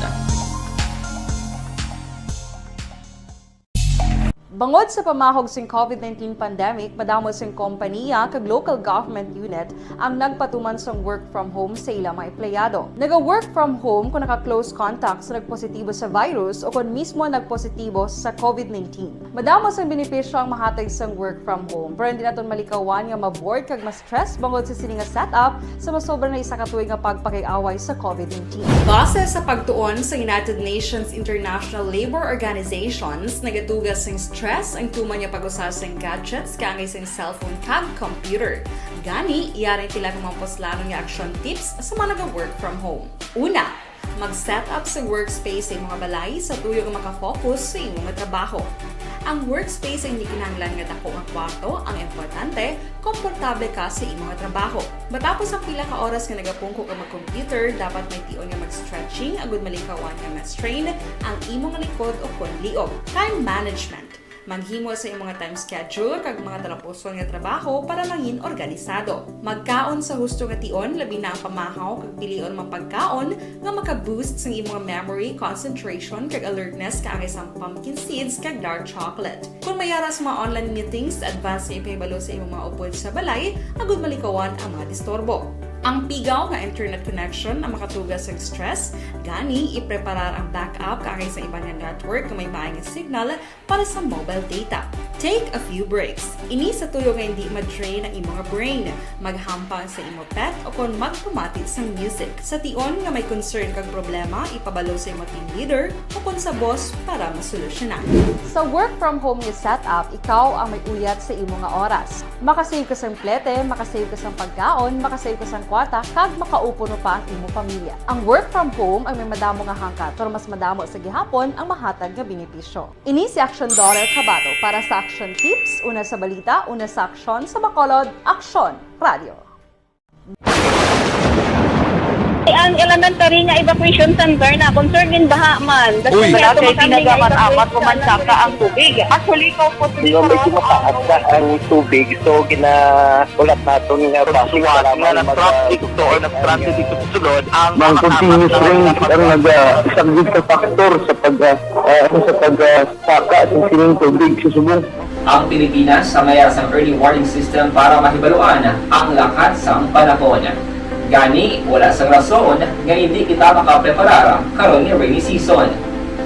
Bangod sa pamahog sing COVID-19 pandemic, madamo sing kompanya kag local government unit ang nagpatuman sang work from home sa ilang mga empleyado. Naga-work from home kung naka-close contact sa nagpositibo sa virus o kung mismo nagpositibo sa COVID-19. Madamo sang benepisyo ang mahatag sang work from home, pero hindi naton malikawan nga ma-bored kag ma-stress bangod sa sini nga setup sa masobra na isa ka tuig nga pagpakiaway sa COVID-19. Base sa pagtuon sa United Nations International Labor Organizations, nagatugas sing stress ang tuman niya pag-usar sa gadgets kangay sa cellphone kag computer. Gani, iyarin tila ng mga poslano niya action tips sa mga nag-work from home. Una, mag-set up sa workspace sa mga balay sa tuyo nga makafocus sa imong trabaho. Ang workspace ay hindi kinahanglan nga dako nga kwarto, ang importante, komportable ka sa imong trabaho. Matapos ang pila ka oras nga nagapungko ka mag-computer, dapat may tion nga mag-stretching agud malikawan nga ma-strain ang imong likod o kon liog. Time management. Maghimo sa imong mga time schedule kag mga talapuson nga trabaho para mangin organisado. Magkaon sa husto nga tion, labi na ang pamahaw kag pilion mga pagkaon nga maka-boost sa imong memory, concentration kag alertness kaangay sa pumpkin seeds kag dark chocolate. Kung mayara sa mga online meetings, advance sa ipahibalo sa imong mga upod sa balay, agud malikawan ang mga disturbo. Ang pigaw nga internet connection ang makatugas sa stress, gani ipreparar ang backup kaagay sa ibang nga network nga may maayong signal para sa mobile data. Take a few breaks. Ini sa tuyo nga hindi ma-drain ang imong brain, maghampang sa imo pet o kon magpumati sa music. Sa tion nga may concern kag problema, ipabalo sa imo team leader o kon sa boss para masolusyonan. Sa work from home nga setup, ikaw ang may uyat sa imo nga oras. Makasave ka sa plete, makasave ka sa pagkaon, makasave ka sa kwarta, kag makaupo no pa ang imo pamilya. Ang work from home ay may madamo nga hangkat, pero mas madamo sa gihapon ang mahatag nga benepisyo. Ini si Action Dorel Cabato para sa Action Tips, una sa balita, una sa aksyon sa Bacolod, Action Radio. Ang elementary nga evacuation center na concern din baha man. Uy, kaya tinagaman-amat pumansaka ang tubig. Actually, ikaw po may kumataas na ang tubig. So, ginaulat natin nga basuhan na nag-traffic to or nag-traffic dito sa sulod. Ang continuous rain ang nag-isagid sa factor sa pagsaka at sining tubig sa subong. Ang Pilipinas sa mayroon sa early warning system para mahibaluan ang lakat sa panahon. Gani, wala sang rason nga hindi kita makapreparar karon ni rainy season.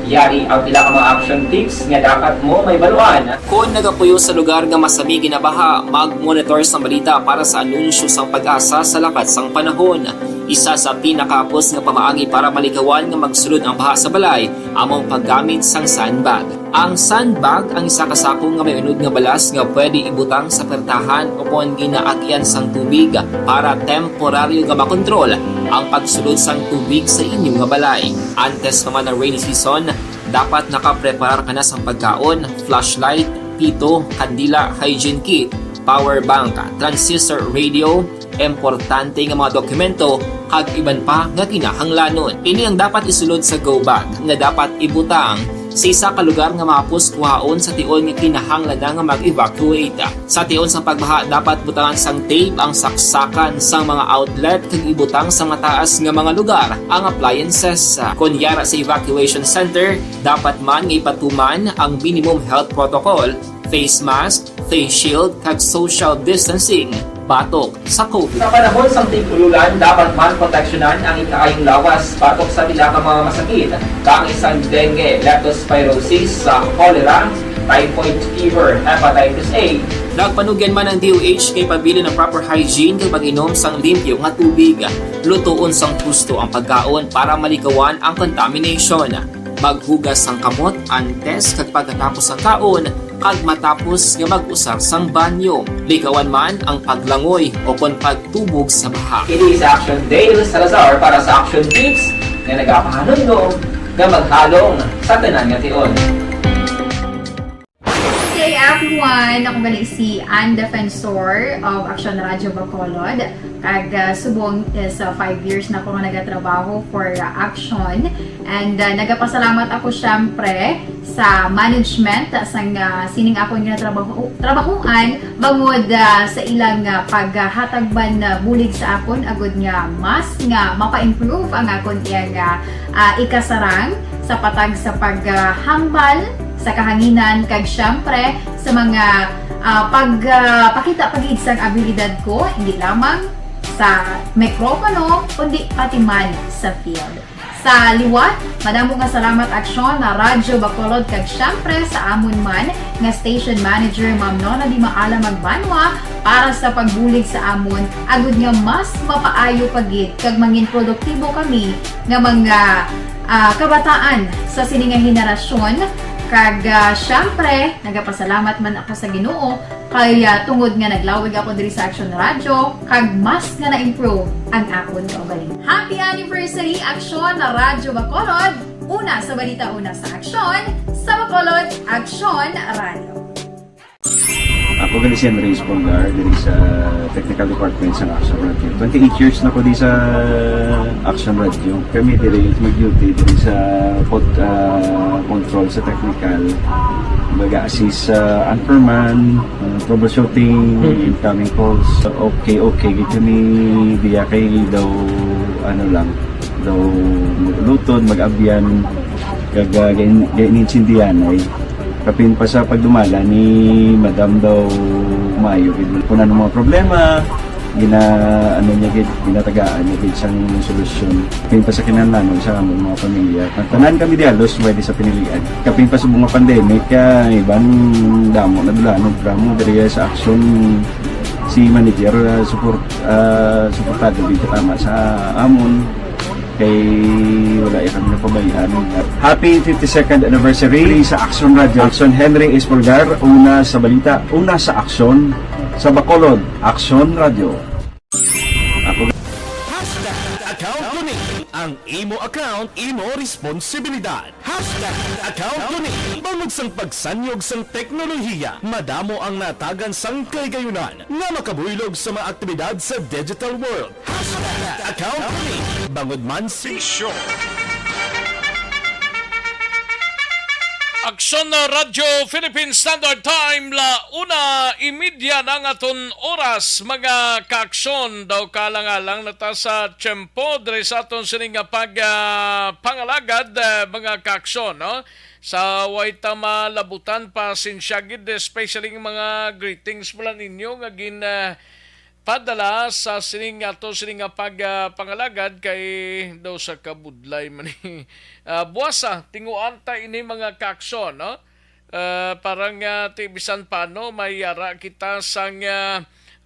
Yari ang pila ka mga action tips nga dapat mo may baluan. Kung nagapuyo sa lugar nga masabi ginabaha, mag-monitor sa balita para sa anunsyo sang pag-asa sa lakat sang panahon. Isa sa pinakapos nga pamaagi para malikawan nga magsulod ang baha sa balay, among paggamit sang sandbag. Ang sandbag ang isa kasakong nga may unod nga balas nga pwede ibutang sa pertahan upon ginaagyan sang tubig para temporaryo nga makontrol ang pagsulod sang tubig sa inyong nga balay. Antes naman ng rainy season, dapat nakapreparar ka na sang pagkaon, flashlight, pito, kandila, hygiene kit, power bank, transistor radio, importante nga mga dokumento kag iban pa nga kinahanglanon. Ini ang dapat isulod sa go bag nga dapat ibutang sa isa ka lugar nga mapus kuhaon sa tion nga kinahanglan nga mag-evacuate. Sa tion sa pagbaha dapat butangan sang tape ang saksakan sang mga outlet kag ibutang sa mataas nga mga lugar ang appliances. Kunyara sa evacuation center, dapat man nga ipatuman ang minimum health protocol, face mask, face shield kag social distancing. Batok sa COVID. Sa panahon sang tigululan, dapat man proteksyonan ang ikaayong lawas batok sa pila ka mga masakit. Kang isang dengue, leptospirosis, cholera, typhoid fever, hepatitis A. Nagpanugyan man ang DOH kay pabili ng proper hygiene kay pag-inom sang limpyo nga tubig. Lutuon sang gusto ang pagkaon para malikawan ang contamination. Maghugas sang kamot antes kag pagkatapos ang kaon kag matapos nga mag-usar sang banyo. Likawan man ang paglangoy o kon pagtubog sa baha. It is Action Dale Salazar para sa Action Tips na nagapahanong nga maghalong sa tanan nga tion. Hey everyone! Ako gali si Ann Defensor of Action Radio Bacolod. Kag subong is 5 years na ako nga nagatrabaho for Action. And nagapasalamat ako syempre sa management sang sining ako nga trabahuan bangod sa ilang paghatagban bulig sa akon agud nga mas nga mapa-improve ang akon iyang ikasarang sa patag sa paghambal sa kahanginan kag syempre sa mga pagpakita pagid sang abilidad ko hindi lamang sa mikropono kundi pati man sa field. Sa liwat, madamo nga salamat Aksyon na Radyo Bacolod kag syempre sa amon man nga station manager Ma'am Nona Di Maala Magbanwa para sa pagbulig sa amon agud nga mas mapaayo pagid kag mangin produktibo kami nga mga kabataan sa sininga henerasyon. Kag syempre, nagapasalamat man ako sa Ginoo kay tungod nga naglawig ako diri sa Action Radio kag mas nga na-improve ang akon kaugalingon. Happy anniversary Action na Radyo Bacolod! Una sa balita, una sa aksyon, sa Bacolod, Action Radio. Ako gali si Henry Espolgar diri sa Technical Department sa Action Radio. 28 years na ko di sa Action Radio. Kami diri mag-duty diri sa control sa technical. Mag-assist sa anchorman, troubleshooting, incoming calls. Okay. Gito ni diya kay daw daw lutod, mag-abyan, kag ganinsindihan ay kapin pa sa pagdumala ni Madam daw Mayo. Kung ano mga problema, ano niya gid, ginatagaan niya gid sang solusyon. Kapin pa sa kinahanglan sa among mga pamilya. At tanan kami dialos pwede sa pinilian. Kapin pa sa mga pandemic, ibang damo na dulanog dramo diri sa aksyon si manager suportado dito tama sa amon kay wala kami na pabayaan. Happy 52nd anniversary sa Action Radio. Action Henry Espolgar, una sa balita, una sa aksyon sa Bacolod. Action Radio. Ako Account ko ni ang imo account, imo responsibilidad. Account ko ni bangod sang pagsanyog sang teknolohiya, madamo ang natagan sang kaygayunan nga makabuylog sa mga aktibidad sa digital world. Account ko ni bangod man si Aksyon na Radyo Philippine Standard Time la 1:30 na nga ton oras mga kaaksyon daw kalangalang nata sa tiyempo diri sa aton sining nga pangalagad mga kaaksyon no sa way ta malabutan pa sinsyagid especially mga greetings mula ninyo nga gin padala sa sining ato sining nga pangalagad kay daw sa kabudlay man buwasa tinguan ta ini mga kaaksyon no parang tibisan paano may yara kita sang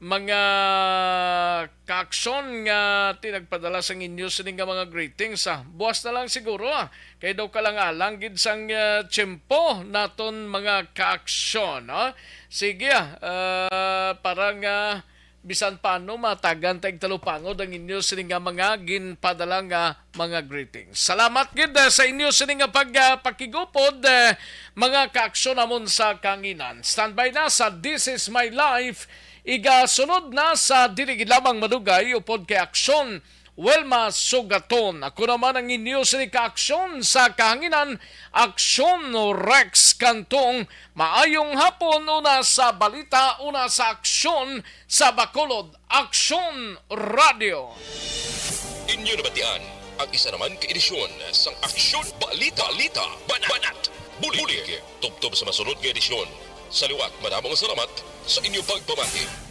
mga kaaksyon nga tinagpadala sa inyo sining nga mga greetings buwas na lang siguro kay daw kalangalang gid sang tiyempo naton mga kaaksyon no sige parang bisan paano matagan tayong talupangod ang inyo sining nga mga ginpadala nga mga greetings. Salamat gid sa inyo sining nga pagpakigupod mga kaaksyon namon sa kanginan. Standby na sa This Is My Life. Iga sunod na sa dili lamang madugay upod kay aksyon Welma Sugaton. Ako naman ang inyo sining kaaksyon sa kahanginan, Aksyon Rex Kantong. Maayong hapon, una sa balita, una sa aksyon sa Bacolod, Aksyon Radio. Inyo nabatian ang isa naman ka-edisyon sang Aksyon Balita Banat Bulig. Tubtob sa masunod nga edisyon. Sa liwat, maraming salamat sa inyong pagpamati.